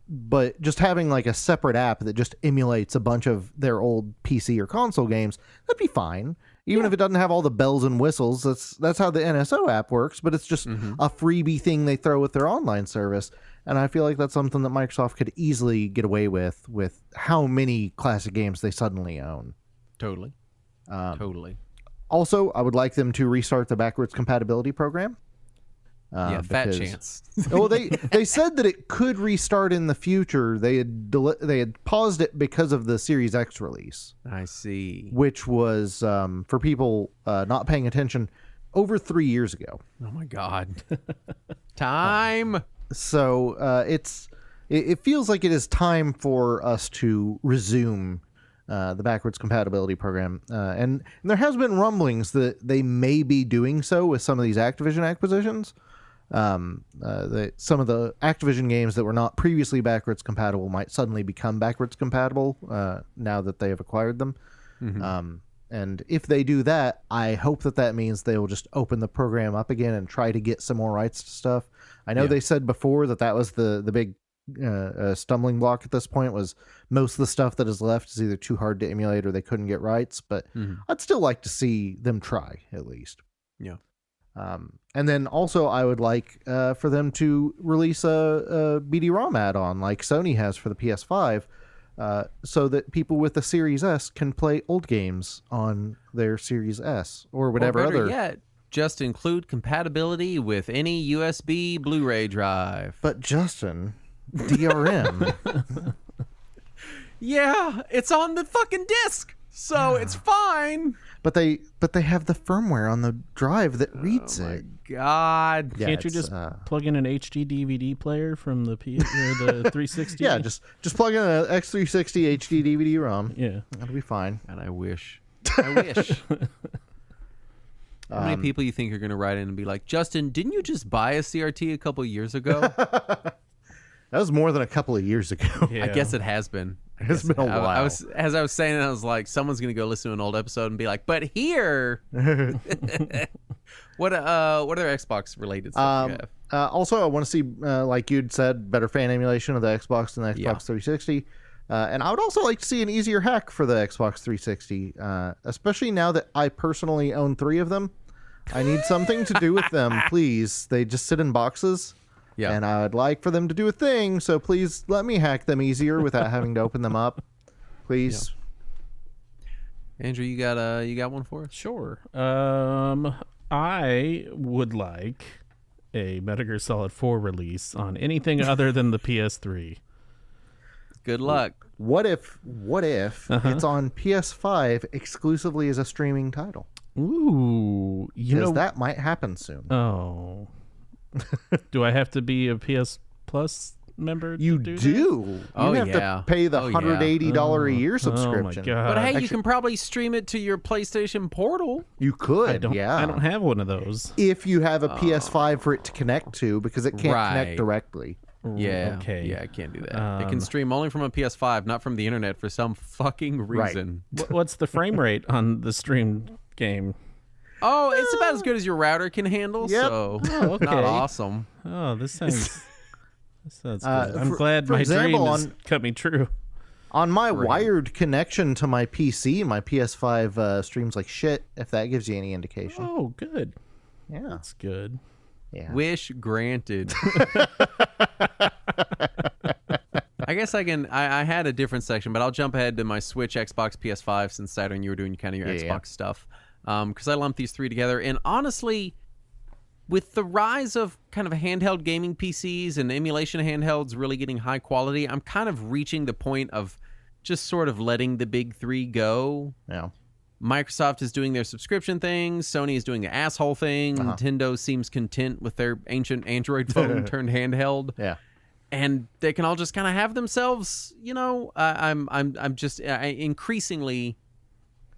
Speaker 2: but just having like a separate app that just emulates a bunch of their old PC or console games, that'd be fine. Even if it doesn't have all the bells and whistles, that's how the NSO app works, but it's just a freebie thing they throw with their online service. And I feel like that's something that Microsoft could easily get away with how many classic games they suddenly own.
Speaker 1: Totally.
Speaker 2: Also, I would like them to restart the backwards compatibility program.
Speaker 1: Fat chance.
Speaker 2: Well, they said that it could restart in the future. They had paused it because of the Series X release.
Speaker 1: I see.
Speaker 2: Which was, for people not paying attention, over 3 years ago.
Speaker 1: Oh my God. Time.
Speaker 2: So it feels like it is time for us to resume the backwards compatibility program. And there has been rumblings that they may be doing so with some of these Activision acquisitions. Some of the Activision games that were not previously backwards compatible might suddenly become backwards compatible now that they have acquired them. And if they do that, I hope that means they will just open the program up again and try to get some more rights to stuff. I know they said before that was the big stumbling block at this point, was most of the stuff that is left is either too hard to emulate or they couldn't get rights, but I'd still like to see them try at least.
Speaker 1: Yeah.
Speaker 2: And then also I would like for them to release a BD-ROM add-on like Sony has for the PS5, so that people with the Series S can play old games on their Series S or whatever
Speaker 1: other. Yet, just include compatibility with any USB Blu-ray drive.
Speaker 2: But Justin, DRM.
Speaker 1: Yeah, it's on the fucking disc, so it's fine.
Speaker 2: But they have the firmware on the drive that reads it.
Speaker 1: Oh my God!
Speaker 3: Yeah, can't you just plug in an HD DVD player from the 360?
Speaker 2: Yeah, just plug in an X360 HD DVD-ROM.
Speaker 3: Yeah,
Speaker 2: that'll be fine.
Speaker 1: And I wish. I wish. How many people you think are going to write in and be like, Justin, didn't you just buy a CRT a couple years ago?
Speaker 2: That was more than a couple of years ago.
Speaker 1: Yeah. I guess it has been.
Speaker 2: It's been a while.
Speaker 1: As I was saying, I was like, someone's going to go listen to an old episode and be like, but here. What other Xbox related stuff do you have?
Speaker 2: Also, I want to see, like you'd said, better fan emulation of the Xbox than the Xbox 360. And I would also like to see an easier hack for the Xbox 360, especially now that I personally own 3 of them. I need something to do with them, please. They just sit in boxes. Yeah. And I'd like for them to do a thing, so please let me hack them easier without having to open them up. Please.
Speaker 1: Yeah. Andrew, you got one for us?
Speaker 3: Sure. I would like a Metal Gear Solid 4 release on anything other than the PS3.
Speaker 1: Good luck.
Speaker 2: What if it's on PS5 exclusively as a streaming title?
Speaker 3: Ooh,
Speaker 2: because that might happen soon.
Speaker 3: Oh. Do I have to be a PS Plus member?
Speaker 2: You do. You have to pay the $180 a year subscription.
Speaker 3: Oh my God.
Speaker 1: But hey, you can probably stream it to your PlayStation Portal.
Speaker 2: You could.
Speaker 3: I don't have one of those.
Speaker 2: If you have a PS5 for it to connect to, because it can't connect directly.
Speaker 1: Yeah.
Speaker 3: Okay.
Speaker 1: Yeah, I can't do that. It can stream only from a PS5, not from the internet for some fucking reason.
Speaker 3: Right. What's the frame rate on the streamed game?
Speaker 1: Oh, it's about as good as your router can handle.
Speaker 2: Yep.
Speaker 1: So
Speaker 3: okay.
Speaker 1: Not awesome.
Speaker 3: Oh, this sounds good. I'm glad my dream is coming true.
Speaker 2: On my wired connection to my PC, my PS5 streams like shit, if that gives you any indication.
Speaker 3: Oh, good.
Speaker 2: Yeah.
Speaker 3: That's good.
Speaker 2: Yeah.
Speaker 1: Wish granted. I guess I can. I had a different section, but I'll jump ahead to my Switch, Xbox, PS5, since Saturn, you were doing kind of your Xbox stuff. Because I lumped these 3 together. And honestly, with the rise of kind of handheld gaming PCs and emulation handhelds really getting high quality, I'm kind of reaching the point of just sort of letting the big 3 go.
Speaker 2: Yeah.
Speaker 1: Microsoft is doing their subscription things. Sony is doing the asshole thing. Nintendo seems content with their ancient Android phone turned handheld.
Speaker 2: Yeah.
Speaker 1: And they can all just kind of have themselves, I'm just increasingly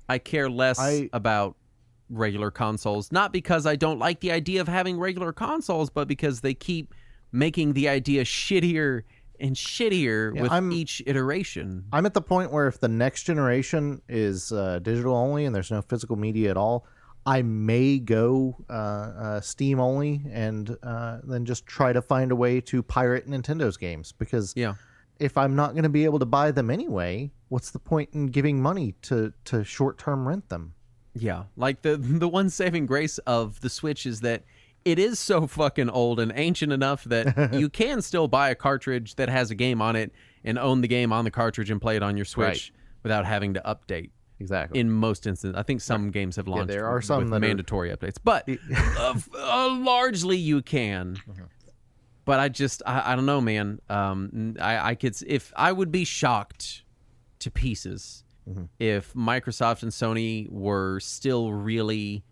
Speaker 1: I care less about regular consoles, not because I don't like the idea of having regular consoles, but because they keep making the idea shittier and shittier with each iteration.
Speaker 2: I'm at the point where if the next generation is digital only and there's no physical media at all, I may go Steam only and then just try to find a way to pirate Nintendo's games, because if I'm not going to be able to buy them anyway, what's the point in giving money to short-term rent them?
Speaker 1: Yeah, like the one saving grace of the Switch is that it is so fucking old and ancient enough that you can still buy a cartridge that has a game on it and own the game on the cartridge and play it on your Switch without having to update.
Speaker 2: Exactly.
Speaker 1: In most instances, I think some games have launched
Speaker 2: there are some
Speaker 1: with mandatory updates, but largely you can. But I don't know, man. I would be shocked to pieces if Microsoft and Sony were still really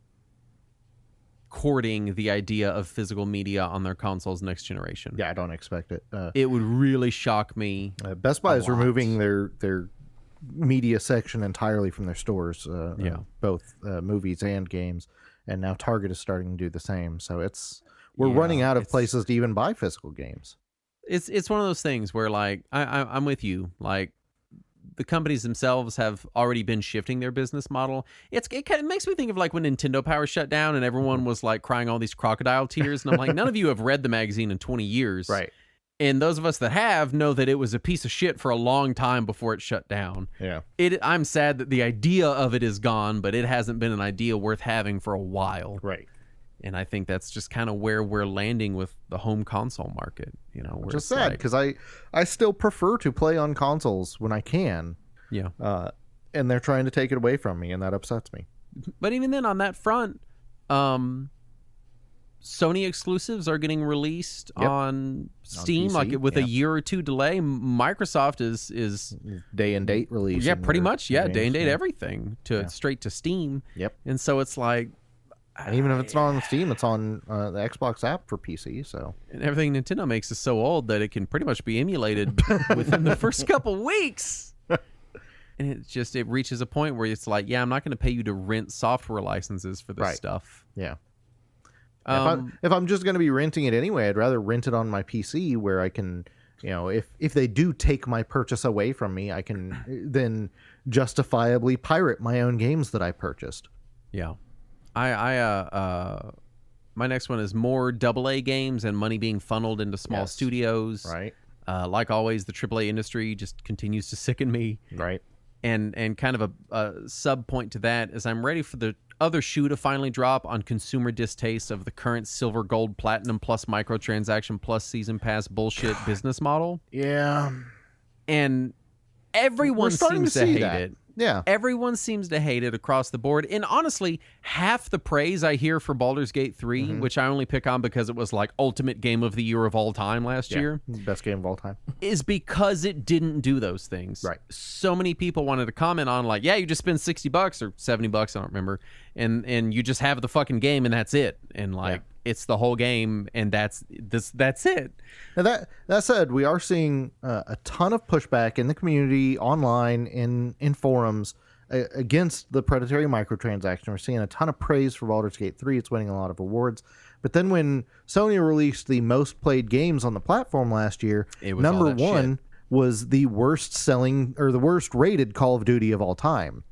Speaker 1: courting the idea of physical media on their consoles next generation.
Speaker 2: Yeah, I don't expect it.
Speaker 1: It would really shock me.
Speaker 2: Best Buy is removing their media section entirely from their stores. Both movies and games, and now Target is starting to do the same. So we're running out of places to even buy physical games.
Speaker 1: It's one of those things where, like, I'm with you. Like, the companies themselves have already been shifting their business model. It kind of makes me think of like when Nintendo Power shut down and everyone was like crying all these crocodile tears, and I'm like, none of you have read the magazine in 20 years,
Speaker 2: right?
Speaker 1: And those of us that have know that it was a piece of shit for a long time before it shut down.
Speaker 2: Yeah.
Speaker 1: I'm sad that the idea of it is gone, but it hasn't been an idea worth having for a while.
Speaker 2: Right.
Speaker 1: And I think that's just kind of where we're landing with the home console market.
Speaker 2: Which is sad, because I still prefer to play on consoles when I can.
Speaker 1: Yeah.
Speaker 2: And they're trying to take it away from me, and that upsets me.
Speaker 1: But even then, on that front, Sony exclusives are getting released on Steam, PC, like with a year or two delay. Microsoft is
Speaker 2: day and date release.
Speaker 1: Yeah, pretty much. Yeah, day and date everything straight to Steam.
Speaker 2: Yep.
Speaker 1: And so it's like,
Speaker 2: and even if it's not on Steam, it's on the Xbox app for PC. So,
Speaker 1: and everything Nintendo makes is so old that it can pretty much be emulated within the first couple weeks. And it reaches a point where it's like, yeah, I'm not going to pay you to rent software licenses for this stuff.
Speaker 2: Yeah. If I'm just going to be renting it anyway, I'd rather rent it on my PC where I can, if they do take my purchase away from me, I can then justifiably pirate my own games that I purchased.
Speaker 1: Yeah. My next one is more AA games and money being funneled into small studios.
Speaker 2: Right.
Speaker 1: Like always, the AAA industry just continues to sicken me.
Speaker 2: Right.
Speaker 1: And kind of a sub point to that is I'm ready for the other shoe to finally drop on consumer distaste of the current silver, gold, platinum plus microtransaction plus season pass bullshit business model.
Speaker 2: Yeah.
Speaker 1: And everyone seems to hate it.
Speaker 2: Yeah.
Speaker 1: Everyone seems to hate it across the board. And honestly, half the praise I hear for Baldur's Gate 3, which I only pick on because it was like ultimate game of the year of all time last year.
Speaker 2: Best game of all time.
Speaker 1: Is because it didn't do those things.
Speaker 2: Right.
Speaker 1: So many people wanted to comment on like, yeah, you just spend $60 or $70, I don't remember. And you just have the fucking game and that's it. And like, it's the whole game and that's it.
Speaker 2: Now that said, we are seeing a ton of pushback in the community, online, in forums against the predatory microtransaction. We're seeing a ton of praise for Baldur's Gate 3. It's winning a lot of awards. But then when Sony released the most played games on the platform last year, number one was the worst selling or the worst rated Call of Duty of all time.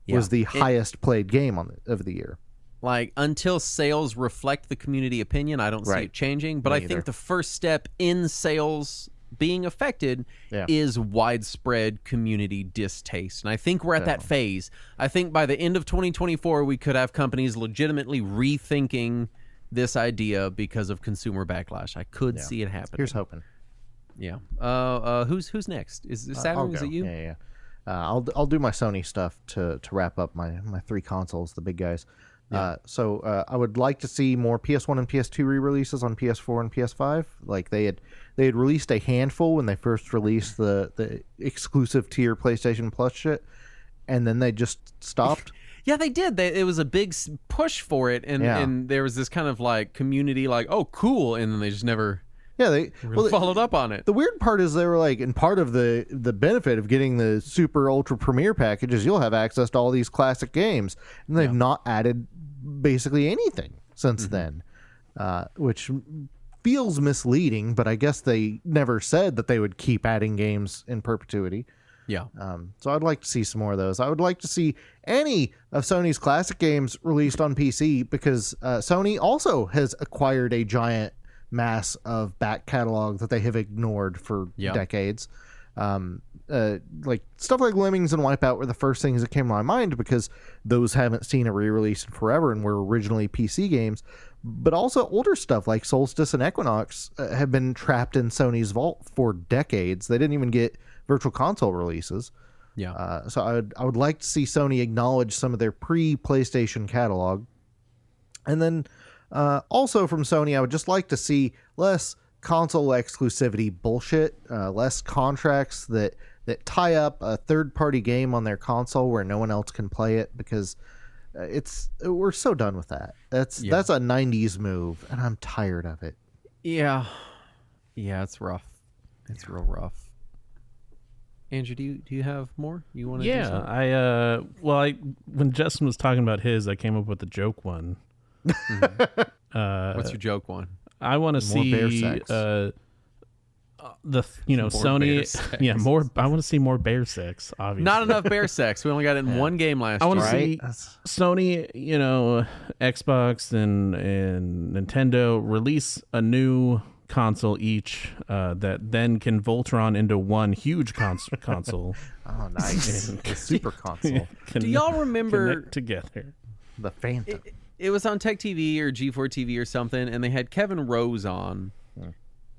Speaker 2: Was the highest played game of the year.
Speaker 1: Like, until sales reflect the community opinion, I don't see it changing. But I think the first step in sales being affected is widespread community distaste. And I think we're at that phase. I think by the end of 2024, we could have companies legitimately rethinking this idea because of consumer backlash. I could see it happening.
Speaker 2: Here's hoping.
Speaker 1: Yeah. Who's next? Is Saturn? Is it you?
Speaker 2: Yeah. I'll do my Sony stuff to wrap up my three consoles, the big guys. So I would like to see more PS1 and PS2 re-releases on PS4 and PS5. Like they had released a handful when they first released the exclusive tier PlayStation Plus shit, and then they just stopped.
Speaker 1: Yeah, they did. It was a big push for it, and there was this kind of like community, like, oh, cool, and then they just never.
Speaker 2: Yeah, they
Speaker 1: followed up on it.
Speaker 2: The weird part is they were like, and part of the benefit of getting the super ultra premiere package is you'll have access to all these classic games, and they've not added basically anything since then, which feels misleading. But I guess they never said that they would keep adding games in perpetuity.
Speaker 1: Yeah.
Speaker 2: So I'd like to see some more of those. I would like to see any of Sony's classic games released on PC because Sony also has acquired a giant mass of back catalog that they have ignored for decades. Like stuff like Lemmings and Wipeout were the first things that came to my mind because those haven't seen a re-release in forever and were originally PC games. But also older stuff like Solstice and Equinox have been trapped in Sony's vault for decades. They didn't even get Virtual Console releases.
Speaker 1: Yeah.
Speaker 2: So I would like to see Sony acknowledge some of their pre-PlayStation catalog. And then also from Sony, I would just like to see less console exclusivity bullshit, less contracts that tie up a third-party game on their console where no one else can play it because we're so done with that. That's a 90s move, and I'm tired of it.
Speaker 1: Yeah, it's rough. It's real rough. Andrew, do you have more? You want to?
Speaker 3: Yeah, do something? When Justin was talking about his, I came up with a joke one.
Speaker 1: What's your joke one?
Speaker 3: I want to see
Speaker 2: bear sex.
Speaker 3: Sony. More. I want to see more bear sex. Obviously,
Speaker 1: not enough bear sex. We only got it in one game last year.
Speaker 3: I want to see Sony, Xbox and Nintendo release a new console each that then can Voltron into one huge console.
Speaker 2: Oh, nice! The super console.
Speaker 1: Do y'all remember
Speaker 3: connect together
Speaker 2: the Phantom?
Speaker 1: It was on Tech TV or G4 TV or something, and they had Kevin Rose on,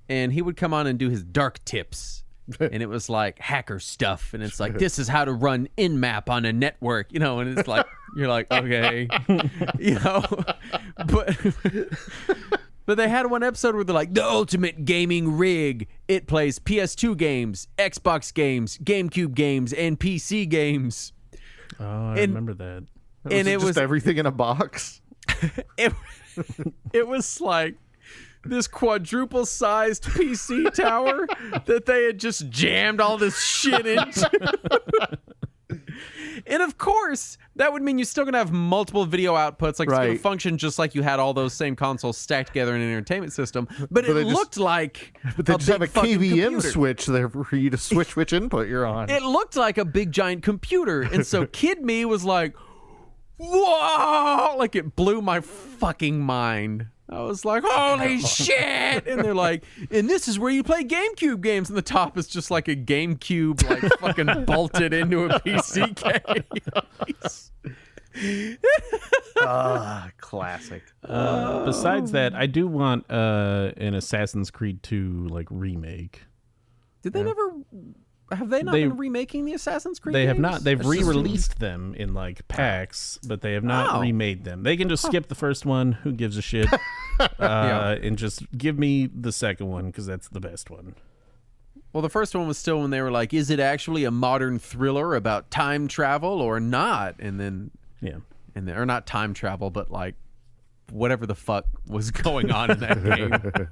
Speaker 1: and he would come on and do his dark tips, and it was like hacker stuff, and it's like, this is how to run in-map on a network, and it's like, you're like, okay, but they had one episode where they're like, the ultimate gaming rig. It plays PS2 games, Xbox games, GameCube games, and PC games.
Speaker 3: Oh, I remember that.
Speaker 2: And it was everything in a box.
Speaker 1: It was like this quadruple-sized PC tower that they had just jammed all this shit into. And of course, that would mean you're still going to have multiple video outputs. Like, it's going to function just like you had all those same consoles stacked together in an entertainment system. But it looked like
Speaker 2: But they just have a KVM switch there for you to switch which input you're on.
Speaker 1: It looked like a big giant computer. And so Kid Me was like, whoa! Like, it blew my fucking mind. I was like, holy shit! And they're like, and this is where you play GameCube games. And the top is just like a GameCube, like, fucking bolted into a PC case.
Speaker 2: Classic.
Speaker 3: Besides that, I do want an Assassin's Creed 2, like, remake.
Speaker 1: Did they never... Have they not been remaking the Assassin's Creed
Speaker 3: They
Speaker 1: games?
Speaker 3: have not. They've re-released them in, like, packs, but they have not remade them. They can just skip the first one. Who gives a shit? And just give me the second one, because that's the best one.
Speaker 1: Well, the first one was still when they were like, is it actually a modern thriller about time travel or not? And then...
Speaker 3: Yeah.
Speaker 1: Or not time travel, but, like, whatever the fuck was going on in that game.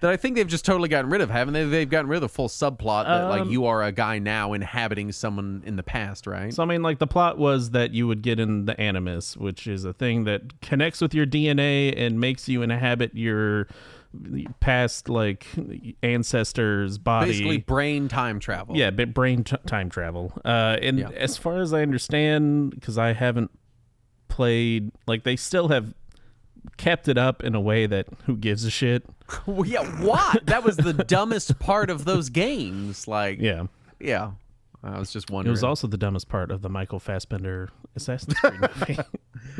Speaker 1: That I think they've just totally gotten rid of, haven't they? They've gotten rid of the full subplot that, like, you are a guy now inhabiting someone in the past, right?
Speaker 3: So, I mean, like, the plot was that you would get in the Animus, which is a thing that connects with your DNA and makes you inhabit your past, like, ancestors' body.
Speaker 1: Basically, brain time travel.
Speaker 3: Yeah, brain time travel. As far as I understand, because I haven't played, like, they still have kept it up in a way that who gives a shit.
Speaker 1: Well, yeah, what? That was the dumbest part of those games. Like, yeah. I was just wondering.
Speaker 3: It was also the dumbest part of the Michael Fassbender Assassin's Creed movie.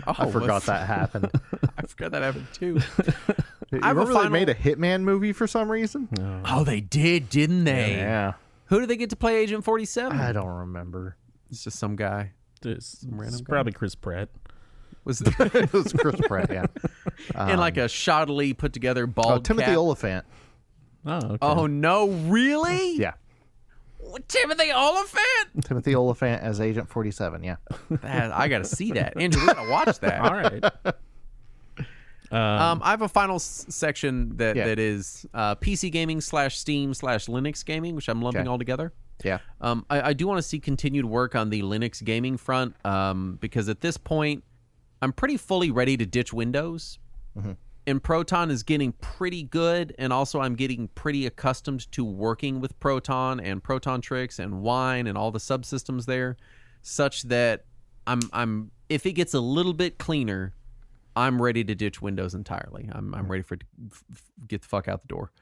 Speaker 2: I forgot that happened.
Speaker 1: I forgot that happened too.
Speaker 2: I remember they made a Hitman movie for some reason.
Speaker 3: No.
Speaker 1: Oh, they did, didn't they?
Speaker 2: Yeah.
Speaker 1: Who did they get to play Agent 47?
Speaker 2: I don't remember.
Speaker 1: It's just some guy.
Speaker 3: It's probably Chris Pratt.
Speaker 2: It was Chris Pratt, yeah.
Speaker 1: In like a shoddily put together bald
Speaker 2: Timothy
Speaker 1: cap.
Speaker 2: Oliphant.
Speaker 3: Oh, okay.
Speaker 1: Oh, no, really?
Speaker 2: Yeah.
Speaker 1: Timothy Oliphant?
Speaker 2: Timothy Oliphant as Agent 47, yeah.
Speaker 1: I got to see that. Andrew, we got to watch that.
Speaker 3: All right.
Speaker 1: I have a final section that is PC gaming / Steam / Linux gaming, which I'm lumping all together.
Speaker 2: Yeah.
Speaker 1: I do want to see continued work on the Linux gaming front because at this point, I'm pretty fully ready to ditch Windows. Mm-hmm. And Proton is getting pretty good, and also I'm getting pretty accustomed to working with Proton and Proton Tricks and Wine and all the subsystems there, such that I'm if it gets a little bit cleaner, I'm ready to ditch Windows entirely. I'm ready for it to get the fuck out the door.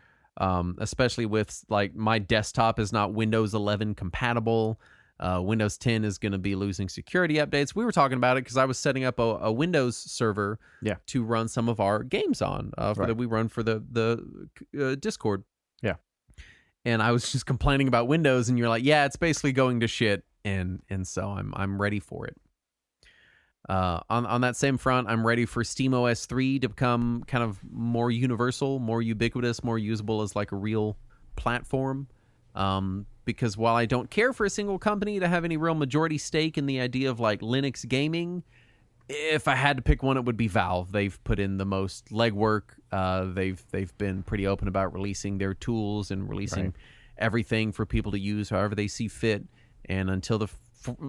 Speaker 1: Especially with, like, my desktop is not Windows 11 compatible. Windows 10 is going to be losing security updates. We were talking about it because I was setting up a Windows server to run some of our games on that we run for the Discord.
Speaker 2: Yeah.
Speaker 1: And I was just complaining about Windows, and you're like, yeah, it's basically going to shit, and so I'm ready for it. On that same front, I'm ready for SteamOS 3 to become kind of more universal, more ubiquitous, more usable as like a real platform. Because while I don't care for a single company to have any real majority stake in the idea of like Linux gaming, if I had to pick one, it would be Valve. They've put in the most legwork. They've been pretty open about releasing their tools and releasing everything for people to use however they see fit. And until the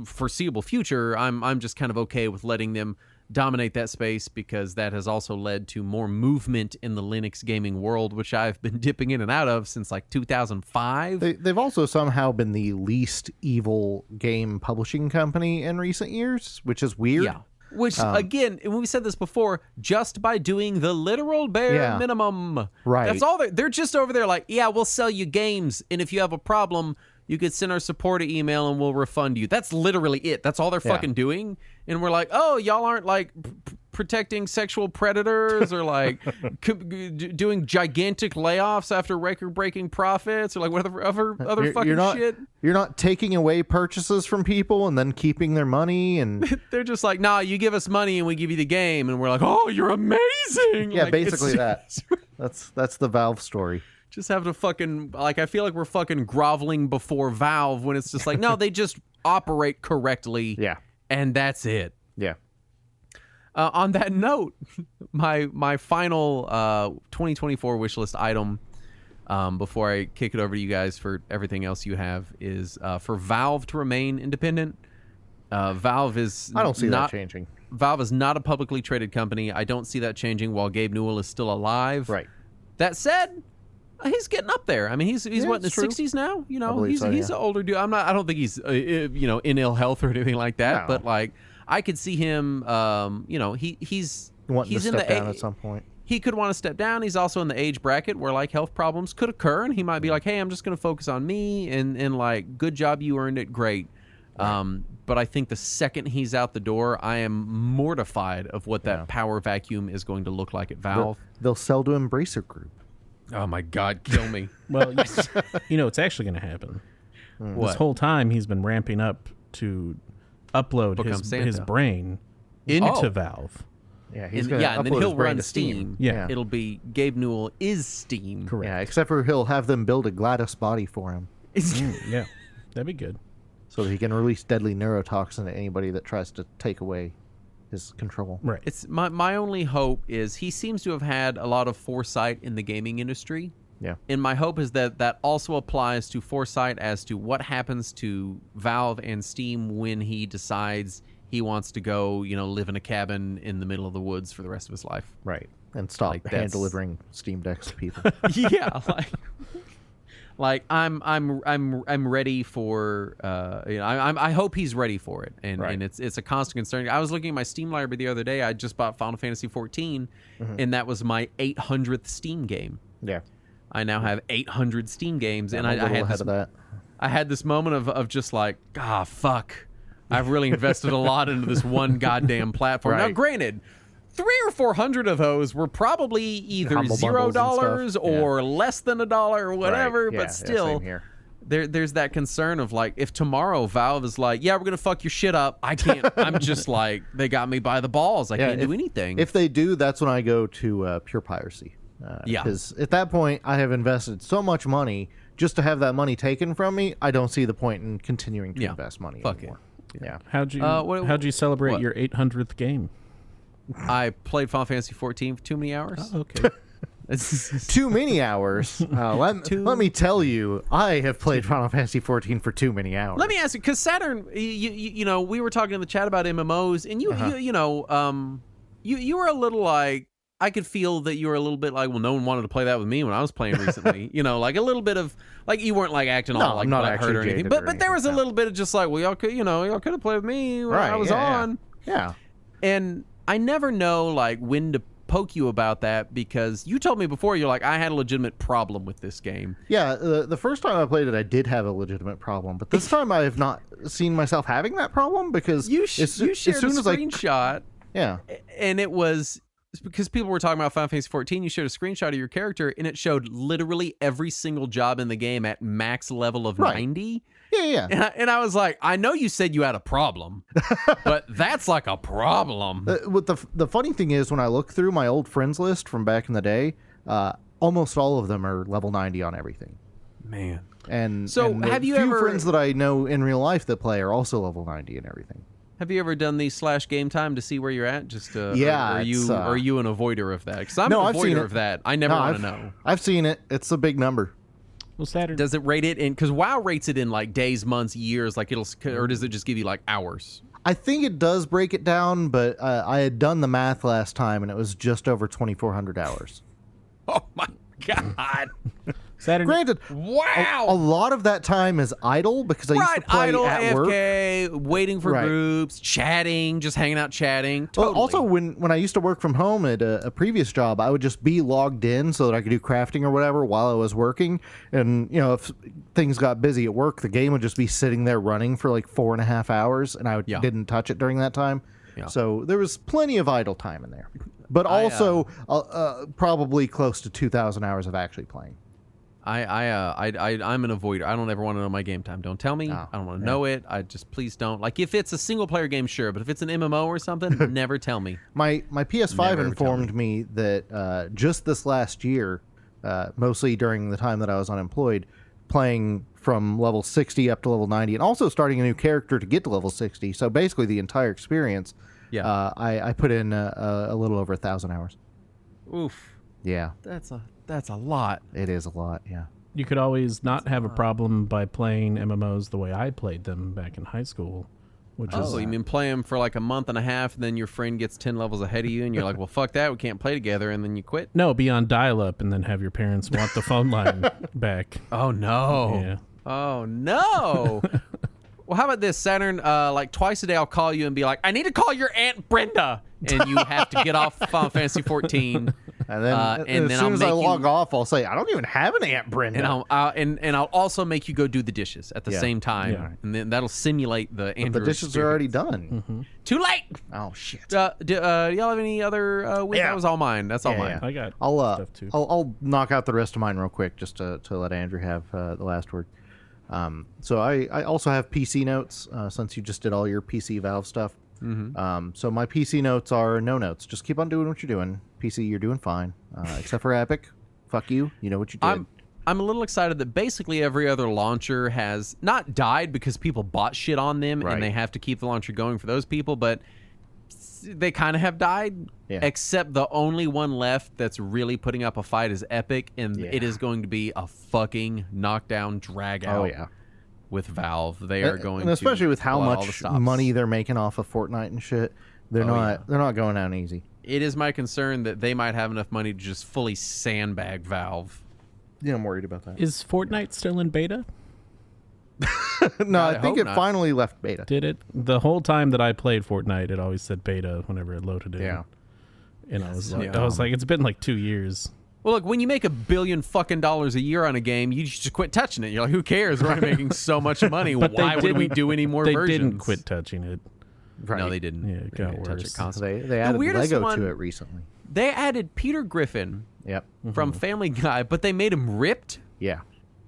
Speaker 1: foreseeable future, I'm just kind of okay with letting them dominate that space, because that has also led to more movement in the Linux gaming world, which I've been dipping in and out of since like 2005.
Speaker 2: They've also somehow been the least evil game publishing company in recent years, which is weird.
Speaker 1: Yeah. Which, again, when we said this before, just by doing the literal bare minimum.
Speaker 2: Right.
Speaker 1: That's all they're just over there like, yeah, we'll sell you games, and if you have a problem, you could send our support an email and we'll refund you. That's literally it. That's all they're fucking doing. And we're like, oh, y'all aren't like protecting sexual predators or like doing gigantic layoffs after record-breaking profits or like whatever other fucking shit.
Speaker 2: You're not taking away purchases from people and then keeping their money. And
Speaker 1: they're just like, nah, you give us money and we give you the game. And we're like, oh, you're amazing.
Speaker 2: Yeah,
Speaker 1: like,
Speaker 2: basically that. That's the Valve story.
Speaker 1: Just have to fucking, like, I feel like we're fucking groveling before Valve when it's just like, no, they just operate correctly.
Speaker 2: Yeah.
Speaker 1: And that's it.
Speaker 2: Yeah.
Speaker 1: On that note, my final 2024 wishlist item, before I kick it over to you guys for everything else you have, is for Valve to remain independent. Valve is
Speaker 2: I don't see that changing.
Speaker 1: Valve is not a publicly traded company. I don't see that changing while Gabe Newell is still alive.
Speaker 2: Right.
Speaker 1: That said, he's getting up there. I mean, he's what, in his 60s now? You know, he's an older dude. I don't think he's in ill health or anything like that. No. But like, I could see him. He's
Speaker 2: wanting to step down at some point.
Speaker 1: He could want to step down. He's also in the age bracket where like health problems could occur, and he might be like, "Hey, I'm just going to focus on me," and like, good job, you earned it, great. Right. But I think the second he's out the door, I am mortified of what that power vacuum is going to look like at Valve.
Speaker 2: They'll sell to Embracer Group.
Speaker 1: Oh my God, kill me.
Speaker 3: Well, it's actually going to happen. This whole time he's been ramping up to upload his brain into Valve.
Speaker 2: Yeah, and then he'll run Steam.
Speaker 3: Yeah.
Speaker 1: It'll be Gabe Newell is Steam.
Speaker 3: Correct.
Speaker 2: Yeah, except for he'll have them build a GLaDOS body for him.
Speaker 3: Yeah, that'd be good.
Speaker 2: So that he can release deadly neurotoxin to anybody that tries to take away his control.
Speaker 3: Right.
Speaker 1: It's my only hope is he seems to have had a lot of foresight in the gaming industry.
Speaker 2: Yeah.
Speaker 1: And my hope is that also applies to foresight as to what happens to Valve and Steam when he decides he wants to go, live in a cabin in the middle of the woods for the rest of his life.
Speaker 2: Right. And stop hand delivering Steam Decks to people.
Speaker 1: Yeah, like I'm ready for I hope he's ready for it, and it's a constant concern. I was looking at my Steam library the other day. I just bought Final Fantasy 14, and that was my 800th Steam game.
Speaker 2: Yeah,
Speaker 1: I now have 800 Steam games, and I had this moment of just like, fuck, I've really invested a lot into this one goddamn platform. Right. Now, granted, 300 or 400 of those were probably either $0 or less than $1 or whatever, but still, there's that concern of like, if tomorrow Valve is like, we're gonna fuck your shit up, I can't. I'm just like, they got me by the balls. I can't do anything.
Speaker 2: If they do, that's when I go to pure piracy. Because at that point, I have invested so much money just to have that money taken from me. I don't see the point in continuing to invest money anymore. Yeah.
Speaker 3: How'd you celebrate your 800th game?
Speaker 1: I played Final Fantasy 14 for too many hours.
Speaker 3: Oh, okay.
Speaker 2: Too many hours. Let me tell you, I have played Final Fantasy 14 for too many hours.
Speaker 1: Let me ask you, because Saturn, we were talking in the chat about MMOs, and you were a little like, I could feel that you were a little bit like, well, no one wanted to play that with me when I was playing recently. Like a little bit of like, you weren't like acting all like hurt or anything, but there was a little bit of just like, well, y'all could have played with me when I was on.
Speaker 2: Yeah.
Speaker 1: And I never know like when to poke you about that, because you told me before, you're like, I had a legitimate problem with this game.
Speaker 2: Yeah, the first time I played it, I did have a legitimate problem, but this time I have not seen myself having that problem, because
Speaker 1: you shared a screenshot.
Speaker 2: Yeah.
Speaker 1: And it was because people were talking about Final Fantasy 14. You showed a screenshot of your character, and it showed literally every single job in the game at max level of 90.
Speaker 2: Yeah.
Speaker 1: And I was like, I know you said you had a problem, but that's like a problem.
Speaker 2: The funny thing is, when I look through my old friends list from back in the day, almost all of them are level 90 on everything.
Speaker 1: Man.
Speaker 2: And
Speaker 1: so have you ever
Speaker 2: friends that I know in real life that play are also level 90 and everything.
Speaker 1: Have you ever done the /game time to see where you're at? Just are you an avoider of that? Because I'm an avoider of that. I never want to know.
Speaker 2: I've seen it. It's a big number.
Speaker 3: Well, Saturn.
Speaker 1: Does it rate it in? Because WoW rates it in like days, months, years. Like or does it just give you like hours?
Speaker 2: I think it does break it down, but I had done the math last time, and it was just over 2,400 hours.
Speaker 1: Oh my God.
Speaker 3: Saturn.
Speaker 2: Granted,
Speaker 1: wow,
Speaker 2: a lot of that time is idle, because I used to play
Speaker 1: idle,
Speaker 2: at
Speaker 1: AFK,
Speaker 2: work,
Speaker 1: waiting for groups, chatting, just hanging out, chatting. Totally.
Speaker 2: Also, when I used to work from home at a previous job, I would just be logged in so that I could do crafting or whatever while I was working. And if things got busy at work, the game would just be sitting there running for like 4.5 hours, and I didn't touch it during that time. Yeah. So there was plenty of idle time in there, but also probably close to 2,000 hours of actually playing.
Speaker 1: I'm an avoider. I don't ever want to know my game time. Don't tell me. I don't want to know it. I just, please don't. Like, if it's a single player game, sure, but if it's an MMO or something, never tell me.
Speaker 2: My PS5 informed me that just this last year, mostly during the time that I was unemployed, playing from level 60 up to level 90, and also starting a new character to get to level 60. So basically the entire experience. Yeah. I put in a little over 1,000 hours.
Speaker 1: Oof.
Speaker 2: Yeah.
Speaker 1: That's a lot.
Speaker 2: It is a lot, yeah.
Speaker 3: You could always not have a problem by playing MMOs the way I played them back in high school,
Speaker 1: You mean play them for like a month and a half, and then your friend gets 10 levels ahead of you, and you're like, well, fuck that, we can't play together, and then you quit?
Speaker 3: No, be on dial-up, and then have your parents want the phone line back.
Speaker 1: Oh, no.
Speaker 3: Yeah.
Speaker 1: Oh, no. Well, how about this, Saturn? Like twice a day, I'll call you and be like, I need to call your Aunt Brenda. And you have to get off Final Fantasy 14.
Speaker 2: And then, as soon as I log off, I'll say, I don't even have an Aunt Brenda.
Speaker 1: And I'll also make you go do the dishes at the same time. Yeah. And then that'll simulate the Andrew
Speaker 2: the dishes
Speaker 1: experience.
Speaker 2: are already done.
Speaker 1: Mm-hmm. Too late.
Speaker 2: Oh, shit.
Speaker 1: Do y'all have any other week? That was all mine. That's all mine.
Speaker 3: Yeah. I got
Speaker 2: stuff too. I'll knock out the rest of mine real quick just to let Andrew have the last word. So I also have PC notes since you just did all your PC Valve stuff. Mm-hmm. So my PC notes are no notes. Just keep on doing what you're doing. PC, you're doing fine. Except for Epic. Fuck you. You know what you did.
Speaker 1: I'm a little excited that basically every other launcher has not died because people bought shit on them and they have to keep the launcher going for those people, but they kind of have died. Yeah. Except the only one left that's really putting up a fight is Epic, and it is going to be a fucking knockdown drag out.
Speaker 2: Oh, yeah.
Speaker 1: With Valve, they are going,
Speaker 2: and especially with how much money they're making off of Fortnite and shit. They're not going down easy.
Speaker 1: It is my concern that they might have enough money to just fully sandbag Valve.
Speaker 2: Yeah, I'm worried about that.
Speaker 3: Is Fortnite still in beta?
Speaker 2: No, I think it finally left beta.
Speaker 3: Did it? The whole time that I played Fortnite, it always said beta whenever it loaded in.
Speaker 2: Yeah.
Speaker 3: And I was like, it's been like 2 years.
Speaker 1: Well, look, when you make $1 billion fucking a year on a game, you just quit touching it. You're like, who cares? We're already making so much money. Why would we do any more versions?
Speaker 3: They didn't quit touching it.
Speaker 1: Right. No, they didn't.
Speaker 3: Yeah, it got worse.
Speaker 2: They added Lego to it recently.
Speaker 1: They added Peter Griffin from Family Guy, but they made him ripped.
Speaker 2: Yeah.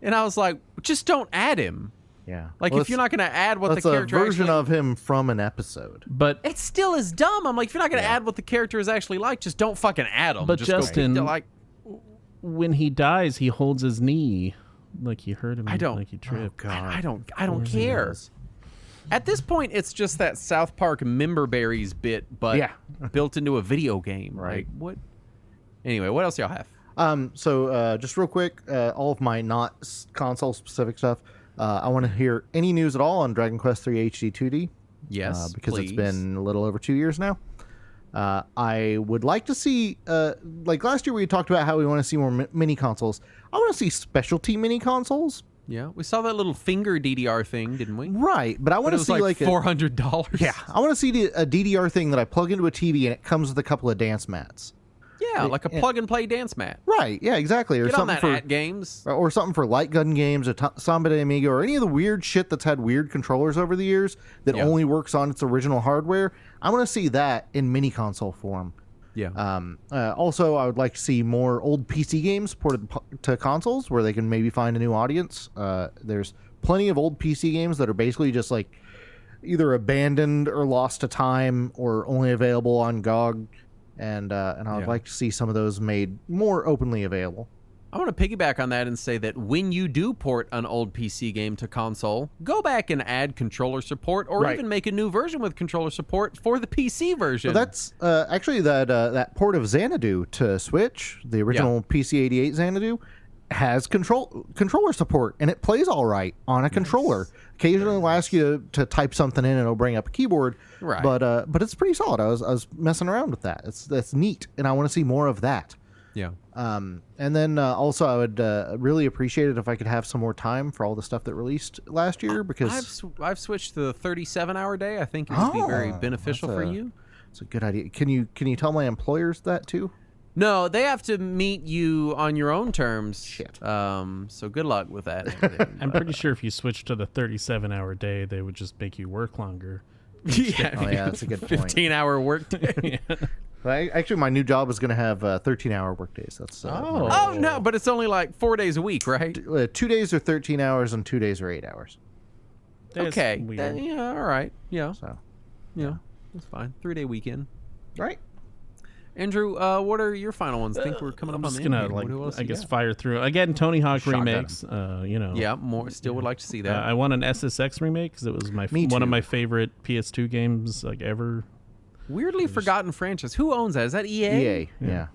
Speaker 1: And I was like, just don't add him.
Speaker 2: Yeah.
Speaker 1: Like, if you're not going to add what the character
Speaker 2: that's a version of him from an episode.
Speaker 3: But
Speaker 1: it still is dumb. I'm like, if you're not going to add what the character is actually like, just don't fucking add him.
Speaker 3: But just Justin, when he dies, he holds his knee like he hurt him. Like he tripped.
Speaker 1: Oh, God. I don't care. At this point, it's just that South Park member berries bit, but built into a video game.
Speaker 2: Right.
Speaker 1: Like, what? Anyway, what else y'all have?
Speaker 2: So just real quick, all of my not console specific stuff. I want to hear any news at all on Dragon Quest III HD 2D.
Speaker 1: Yes,
Speaker 2: because it's been a little over 2 years now. I would like to see, like last year we talked about how we want to see more mini consoles. I want to see specialty mini consoles.
Speaker 1: Yeah, we saw that little finger DDR thing, didn't we?
Speaker 2: Right, but I want to see like
Speaker 1: $400.
Speaker 2: Yeah, I want to see a DDR thing that I plug into a TV and it comes with a couple of dance mats.
Speaker 1: Yeah, like a plug-and-play dance mat.
Speaker 2: Right, yeah, exactly. Or
Speaker 1: Get
Speaker 2: something
Speaker 1: on that at games.
Speaker 2: Or something for light gun games, or Samba de Amigo, or any of the weird shit that's had weird controllers over the years that only works on its original hardware. I want to see that in mini console form.
Speaker 1: Yeah.
Speaker 2: Also, I would like to see more old PC games ported to consoles where they can maybe find a new audience. There's plenty of old PC games that are basically just like either abandoned or lost to time or only available on GOG. And I would like to see some of those made more openly available.
Speaker 1: I want to piggyback on that and say that when you do port an old PC game to console, go back and add controller support, or even make a new version with controller support for the PC version.
Speaker 2: Well, that's actually that port of Xanadu to Switch, the original PC-88 Xanadu, has controller support, and it plays all right on a controller. Occasionally it'll ask you to type something in and it'll bring up a keyboard, but it's pretty solid. I was messing around with that. That's neat, and I want to see more of that.
Speaker 1: Yeah.
Speaker 2: And then also I would really appreciate it if I could have some more time for all the stuff that released last year, because
Speaker 1: I've switched to the 37-hour day. I think it would be very beneficial for you.
Speaker 2: It's a good idea. Can you tell my employers that too?
Speaker 1: No, they have to meet you on your own terms.
Speaker 2: Shit.
Speaker 1: So good luck with that.
Speaker 3: I'm pretty sure if you switch to the 37-hour day, they would just make you work longer.
Speaker 2: Yeah. Oh, yeah, that's a good point.
Speaker 1: 15-hour work day.
Speaker 2: Actually, my new job is going to have 13-hour work days. That's
Speaker 1: no, but it's only like 4 days a week, right?
Speaker 2: 2 days are 13 hours and 2 days are 8 hours.
Speaker 1: Okay. Yeah, all right. Yeah. So, yeah, that's fine. 3-day weekend.
Speaker 2: Right.
Speaker 1: Andrew, what are your final ones? I think we're coming up on the end.
Speaker 3: I'm just going to, fire through. Again, Tony Hawk remakes,
Speaker 1: Yeah, more. Still would like to see that.
Speaker 3: I want an SSX remake because it was one of my favorite PS2 games ever.
Speaker 1: Weirdly forgotten franchise. Who owns that? Is that EA?
Speaker 2: EA, yeah.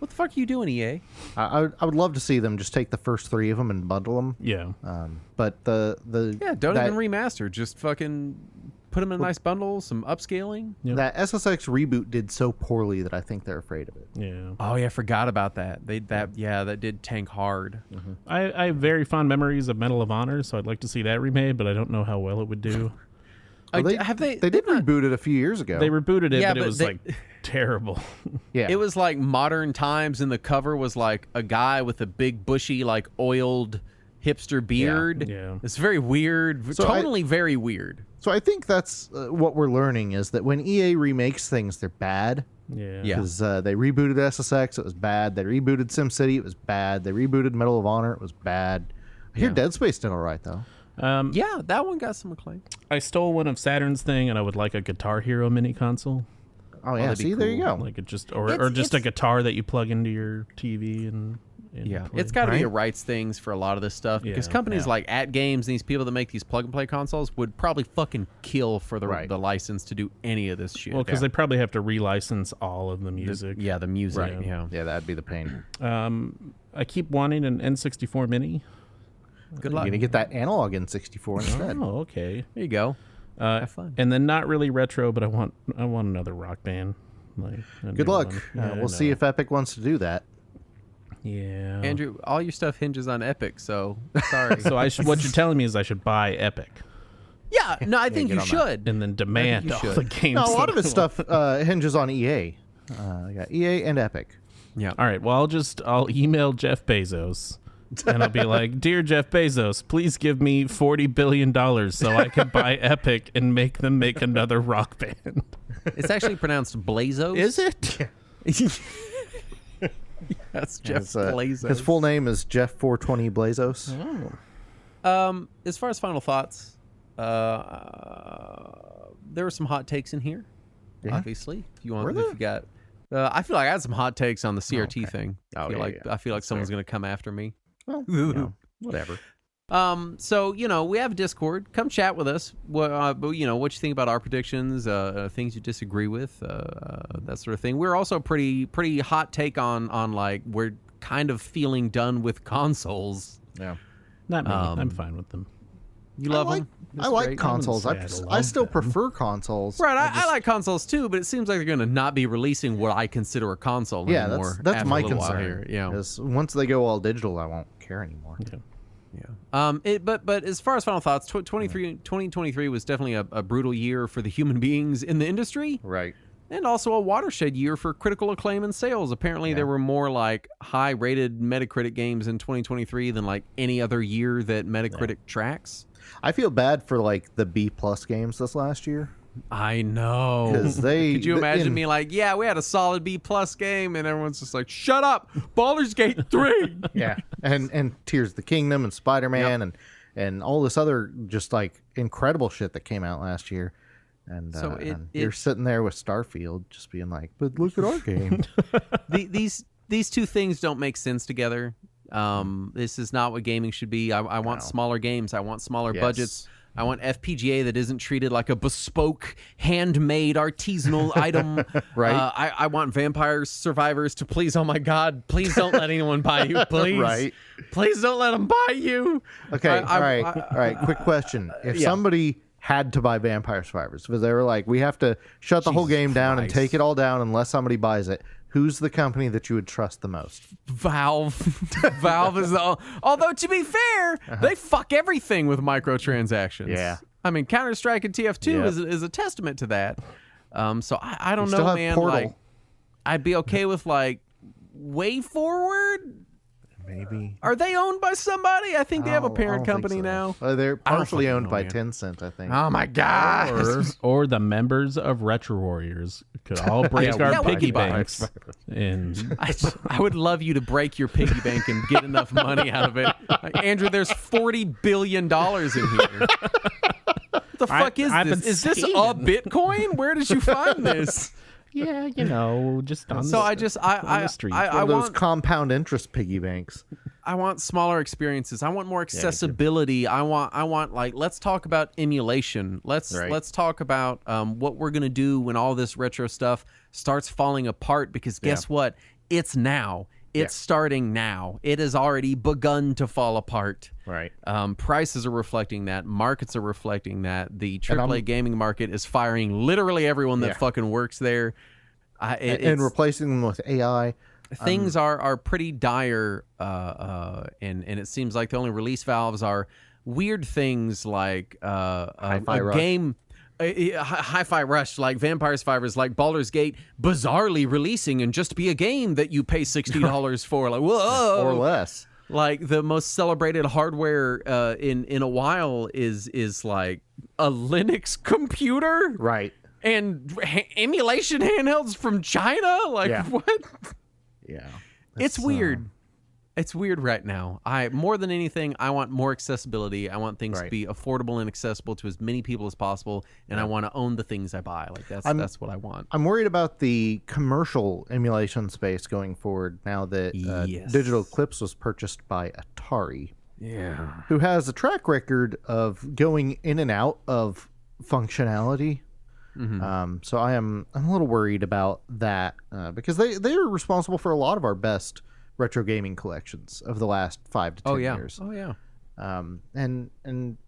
Speaker 1: What the fuck are you doing, EA?
Speaker 2: I would love to see them just take the first 3 of them and bundle them.
Speaker 3: Yeah.
Speaker 2: But the
Speaker 1: don't even remaster. Just fucking put them in a nice bundle, some upscaling.
Speaker 2: Yep. That SSX reboot did so poorly that I think they're afraid of it.
Speaker 3: Yeah.
Speaker 1: Oh yeah, I forgot about that. That did tank hard.
Speaker 3: Mm-hmm. I have very fond memories of Medal of Honor, so I'd like to see that remade, but I don't know how well it would do.
Speaker 2: Well, they did reboot it a few years ago.
Speaker 3: They rebooted it, but it was like terrible.
Speaker 1: Yeah, it was like Modern Times, and the cover was like a guy with a big bushy, like oiled hipster beard.
Speaker 3: Yeah.
Speaker 1: It's very weird, so totally very weird.
Speaker 2: So I think that's what we're learning is that when EA remakes things, they're bad.
Speaker 3: Yeah.
Speaker 2: Because they rebooted SSX, it was bad. They rebooted SimCity, it was bad. They rebooted Medal of Honor, it was bad. I hear Dead Space did all right though.
Speaker 1: Yeah, that one got some acclaim.
Speaker 3: I stole one of Saturn's thing, and I would like a Guitar Hero mini console.
Speaker 2: Oh yeah, see, there you go.
Speaker 3: Like it just, or just a guitar that you plug into your TV and
Speaker 1: it's got to be a rights things for a lot of this stuff because companies like At Games, these people that make these plug and play consoles would probably fucking kill for the license to do any of this shit.
Speaker 3: Well, because they probably have to relicense all of the music.
Speaker 1: The music. Right.
Speaker 2: Yeah, that'd be the pain.
Speaker 3: I keep wanting an N64 mini.
Speaker 2: Good luck. You're gonna get that analog N64 instead.
Speaker 3: Oh, okay.
Speaker 1: There you go.
Speaker 3: Have fun. And then not really retro, but I want another Rock Band.
Speaker 2: Good luck. We'll see if Epic wants to do that.
Speaker 3: Yeah,
Speaker 1: Andrew, all your stuff hinges on Epic, so sorry.
Speaker 3: So what you're telling me is I should buy Epic.
Speaker 1: Yeah, no, I think you should,
Speaker 3: and then demand all the games.
Speaker 2: No, a lot of his stuff hinges on EA. Yeah, EA and Epic.
Speaker 3: Yeah. All right. Well, I'll email Jeff Bezos. And I'll be like, "Dear Jeff Bezos, please give me $40 billion so I can buy Epic and make them make another Rock Band."
Speaker 1: It's actually pronounced Blazos.
Speaker 3: Is it?
Speaker 1: That's Jeff Blazos.
Speaker 2: His full name is Jeff 420 Blazos.
Speaker 1: Oh. As far as final thoughts, there were some hot takes in here. Yeah. Obviously, if you got, I feel like I had some hot takes on the CRT thing. I feel like someone's going to come after me.
Speaker 2: Well, whatever.
Speaker 1: So we have Discord. Come chat with us. What you think about our predictions, things you disagree with, that sort of thing. We're also pretty hot take on like we're kind of feeling done with consoles.
Speaker 3: Yeah, not me. I'm fine with them.
Speaker 1: You love them?
Speaker 2: I like consoles. I still prefer consoles.
Speaker 1: Right, I like consoles too, but it seems like they're going to not be releasing what I consider a console anymore.
Speaker 2: That's my concern. Yeah, because once they go all digital, I won't care anymore.
Speaker 1: Yeah. But as far as final thoughts, 2023 was definitely a brutal year for the human beings in the industry.
Speaker 2: Right.
Speaker 1: And also a watershed year for critical acclaim and sales. Apparently there were more like high-rated Metacritic games in 2023 than like any other year that Metacritic tracks.
Speaker 2: I feel bad for like the B+ games this last year.
Speaker 1: I know.
Speaker 2: Because
Speaker 1: could you imagine me like, we had a solid B+ game, and everyone's just like, shut up, Baldur's Gate 3.
Speaker 2: Yeah, and Tears of the Kingdom and Spider-Man and all this other just like incredible shit that came out last year. And, so you're sitting there with Starfield, just being like, but look at our game.
Speaker 1: These two things don't make sense together. This is not what gaming should be. I want smaller games. I want smaller budgets. I want FPGA that isn't treated like a bespoke, handmade, artisanal item.
Speaker 2: Right.
Speaker 1: I want Vampire Survivors to please, oh my God, please don't let anyone buy you. Please.
Speaker 2: Right.
Speaker 1: Please don't let them buy you.
Speaker 2: Okay. All right. Quick question. If somebody had to buy Vampire Survivors, because they were like, we have to shut the whole game down and take it all down unless somebody buys it, who's the company that you would trust the most?
Speaker 1: Valve. Valve is the... Although, to be fair, they fuck everything with microtransactions.
Speaker 2: Yeah.
Speaker 1: I mean, Counter-Strike and TF2 is a testament to that. So I don't know, man.
Speaker 2: Portal.
Speaker 1: Like, I'd be okay with, like, Way Forward?
Speaker 2: Maybe.
Speaker 1: Are they owned by somebody? I think they have a parent company now.
Speaker 2: They're partially owned by Tencent, I think.
Speaker 1: Oh, my God.
Speaker 3: Or the members of Retro Warriors could all break our piggy banks. And
Speaker 1: I would love you to break your piggy bank and get enough money out of it. Andrew, there's $40 billion in here. What the fuck is this? Is this a Bitcoin? Where did you find this?
Speaker 3: Yeah, just on
Speaker 1: the
Speaker 3: street.
Speaker 2: I want those compound interest piggy banks.
Speaker 1: I want smaller experiences. I want more accessibility. I want like, let's talk about emulation. Let's talk about what we're gonna do when all this retro stuff starts falling apart. Because guess what? It's now. It's starting now. It has already begun to fall apart.
Speaker 2: Right.
Speaker 1: Prices are reflecting that. Markets are reflecting that. The AAA gaming market is firing literally everyone that fucking works there.
Speaker 2: And replacing them with AI.
Speaker 1: Things are pretty dire, and it seems like the only release valves are weird things like a game... Hi-Fi Rush, like Vampire Survivors, like Baldur's Gate, bizarrely releasing and just be a game that you pay $60 for. Like, whoa,
Speaker 2: or less.
Speaker 1: Like the most celebrated hardware in a while is like a Linux computer,
Speaker 2: right?
Speaker 1: And emulation handhelds from China. Like what?
Speaker 2: Yeah,
Speaker 1: it's weird. It's weird right now. More than anything, I want more accessibility. I want things to be affordable and accessible to as many people as possible, and I want to own the things I buy. Like that's what I want.
Speaker 2: I'm worried about the commercial emulation space going forward now that Digital Eclipse was purchased by Atari.
Speaker 1: Yeah.
Speaker 2: Who has a track record of going in and out of functionality. Mm-hmm. So I'm a little worried about that because they are responsible for a lot of our best retro gaming collections of the last 5 to 10 years.
Speaker 1: Oh yeah.
Speaker 2: And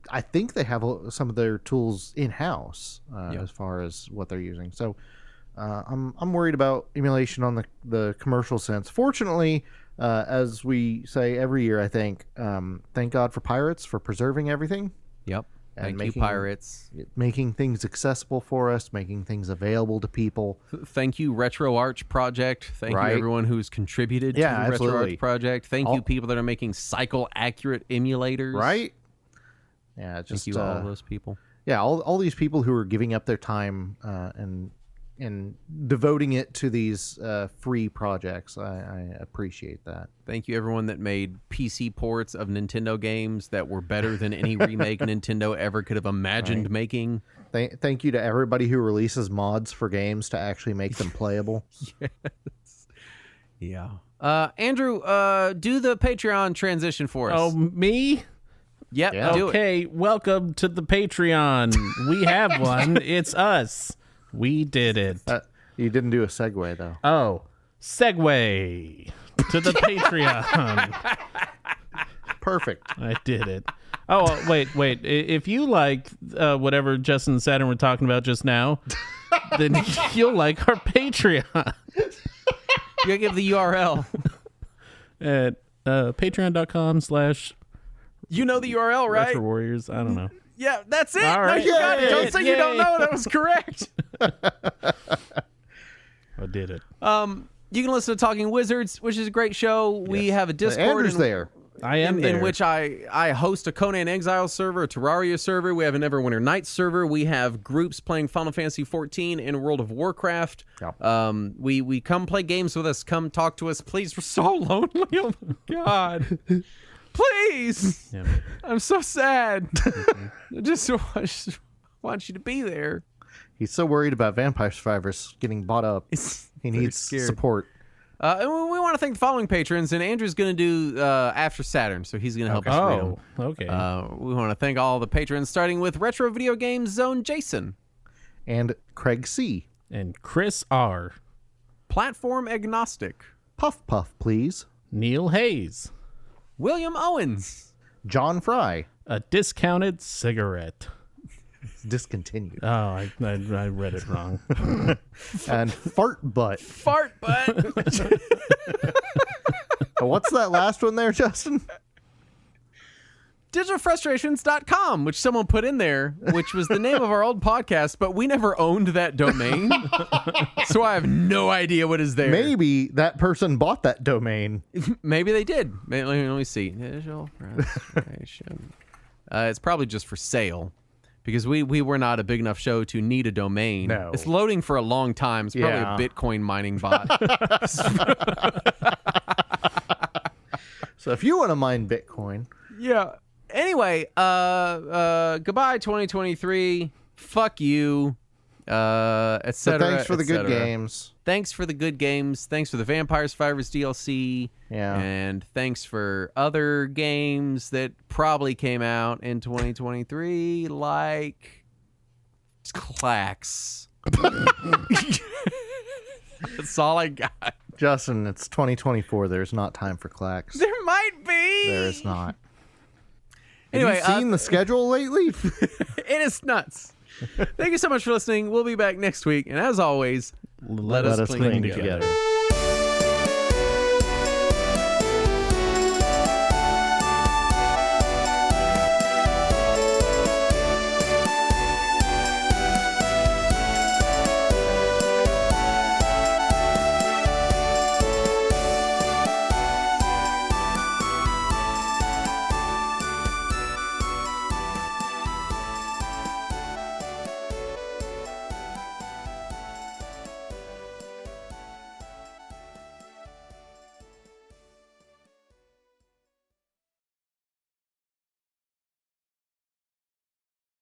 Speaker 2: I think they have some of their tools in house as far as what they're using. So I'm worried about emulation on the commercial sense. Fortunately, as we say every year, I think thank God for Pirates for preserving everything.
Speaker 1: Yep. Thank you, Pirates.
Speaker 2: Making things accessible for us, making things available to people.
Speaker 1: Thank you, RetroArch Project. Thank you, everyone who's contributed to the RetroArch Project. Thank you, people that are making cycle-accurate emulators.
Speaker 2: Right? Yeah, just...
Speaker 1: Thank you, all those people.
Speaker 2: Yeah, all these people who are giving up their time and devoting it to these free projects. I appreciate that.
Speaker 1: Thank you, everyone that made PC ports of Nintendo games that were better than any remake Nintendo ever could have imagined making.
Speaker 2: Thank you to everybody who releases mods for games to actually make them playable.
Speaker 1: Yes. Yeah. Andrew, do the Patreon transition for us.
Speaker 3: Oh, me?
Speaker 1: Yep.
Speaker 3: Yeah. Okay, welcome to the Patreon. We have one. It's us. We did it.
Speaker 2: You didn't do a segue, though.
Speaker 3: Oh, segue to the Patreon.
Speaker 2: Perfect.
Speaker 3: I did it. Oh, wait. If you like whatever Justin and Saturn were talking about just now, then you'll like our Patreon.
Speaker 1: You gotta give the URL.
Speaker 3: At patreon.com/...
Speaker 1: You know the URL, right?
Speaker 3: Retro Warriors. I don't know.
Speaker 1: Yeah, that's it.
Speaker 3: All right.
Speaker 1: No, you got it. Don't say you don't know. That was correct.
Speaker 3: I did it.
Speaker 1: You can listen to Talking Wizards, which is a great show. We have a Discord.
Speaker 2: Andrew's there.
Speaker 3: I am there.
Speaker 1: In which I host a Conan Exile server, a Terraria server. We have an Neverwinter Nights server. We have groups playing Final Fantasy XIV and World of Warcraft.
Speaker 2: Yep.
Speaker 1: We come play games with us. Come talk to us, please. We're so lonely. Oh my God. Please. Yeah. I'm so sad. I just want you to be there.
Speaker 2: He's so worried about Vampire Survivors getting bought up. He needs support.
Speaker 1: And we want to thank the following patrons, and Andrew's going to do After Saturn, so he's going to help us read them.
Speaker 3: Okay.
Speaker 1: We want to thank all the patrons, starting with Retro Video Games Zone Jason.
Speaker 2: And Craig C.
Speaker 3: And Chris R.
Speaker 1: Platform Agnostic.
Speaker 2: Puff Puff, please.
Speaker 3: Neil Hayes.
Speaker 1: William Owens.
Speaker 2: John Fry.
Speaker 3: A discounted cigarette.
Speaker 2: It's discontinued.
Speaker 3: Oh, I read it wrong.
Speaker 2: And Fart Butt.
Speaker 1: Fart Butt.
Speaker 2: What's that last one there, Justin?
Speaker 1: digitalfrustrations.com, which someone put in there, which was the name of our old podcast, but we never owned that domain. So I have no idea what is there.
Speaker 2: Maybe that person bought that domain.
Speaker 1: Maybe they did. Let me see. Digital Frustration. It's probably just for sale because we were not a big enough show to need a domain.
Speaker 2: No.
Speaker 1: It's loading for a long time. It's probably a Bitcoin mining bot.
Speaker 2: So if you want to mine Bitcoin.
Speaker 1: Yeah. Anyway, goodbye 2023. Fuck you. Etc.
Speaker 2: So thanks for the good games.
Speaker 1: Thanks for the good games. Thanks for the Vampire Survivors DLC.
Speaker 2: Yeah.
Speaker 1: And thanks for other games that probably came out in 2023, like Clax. That's all I got.
Speaker 2: Justin, it's 2024. There's not time for clacks.
Speaker 1: There might be.
Speaker 2: There is not.
Speaker 1: Anyway,
Speaker 2: have you seen the schedule lately?
Speaker 1: It is nuts. Thank you so much for listening. We'll be back next week. And as always, let us cling together.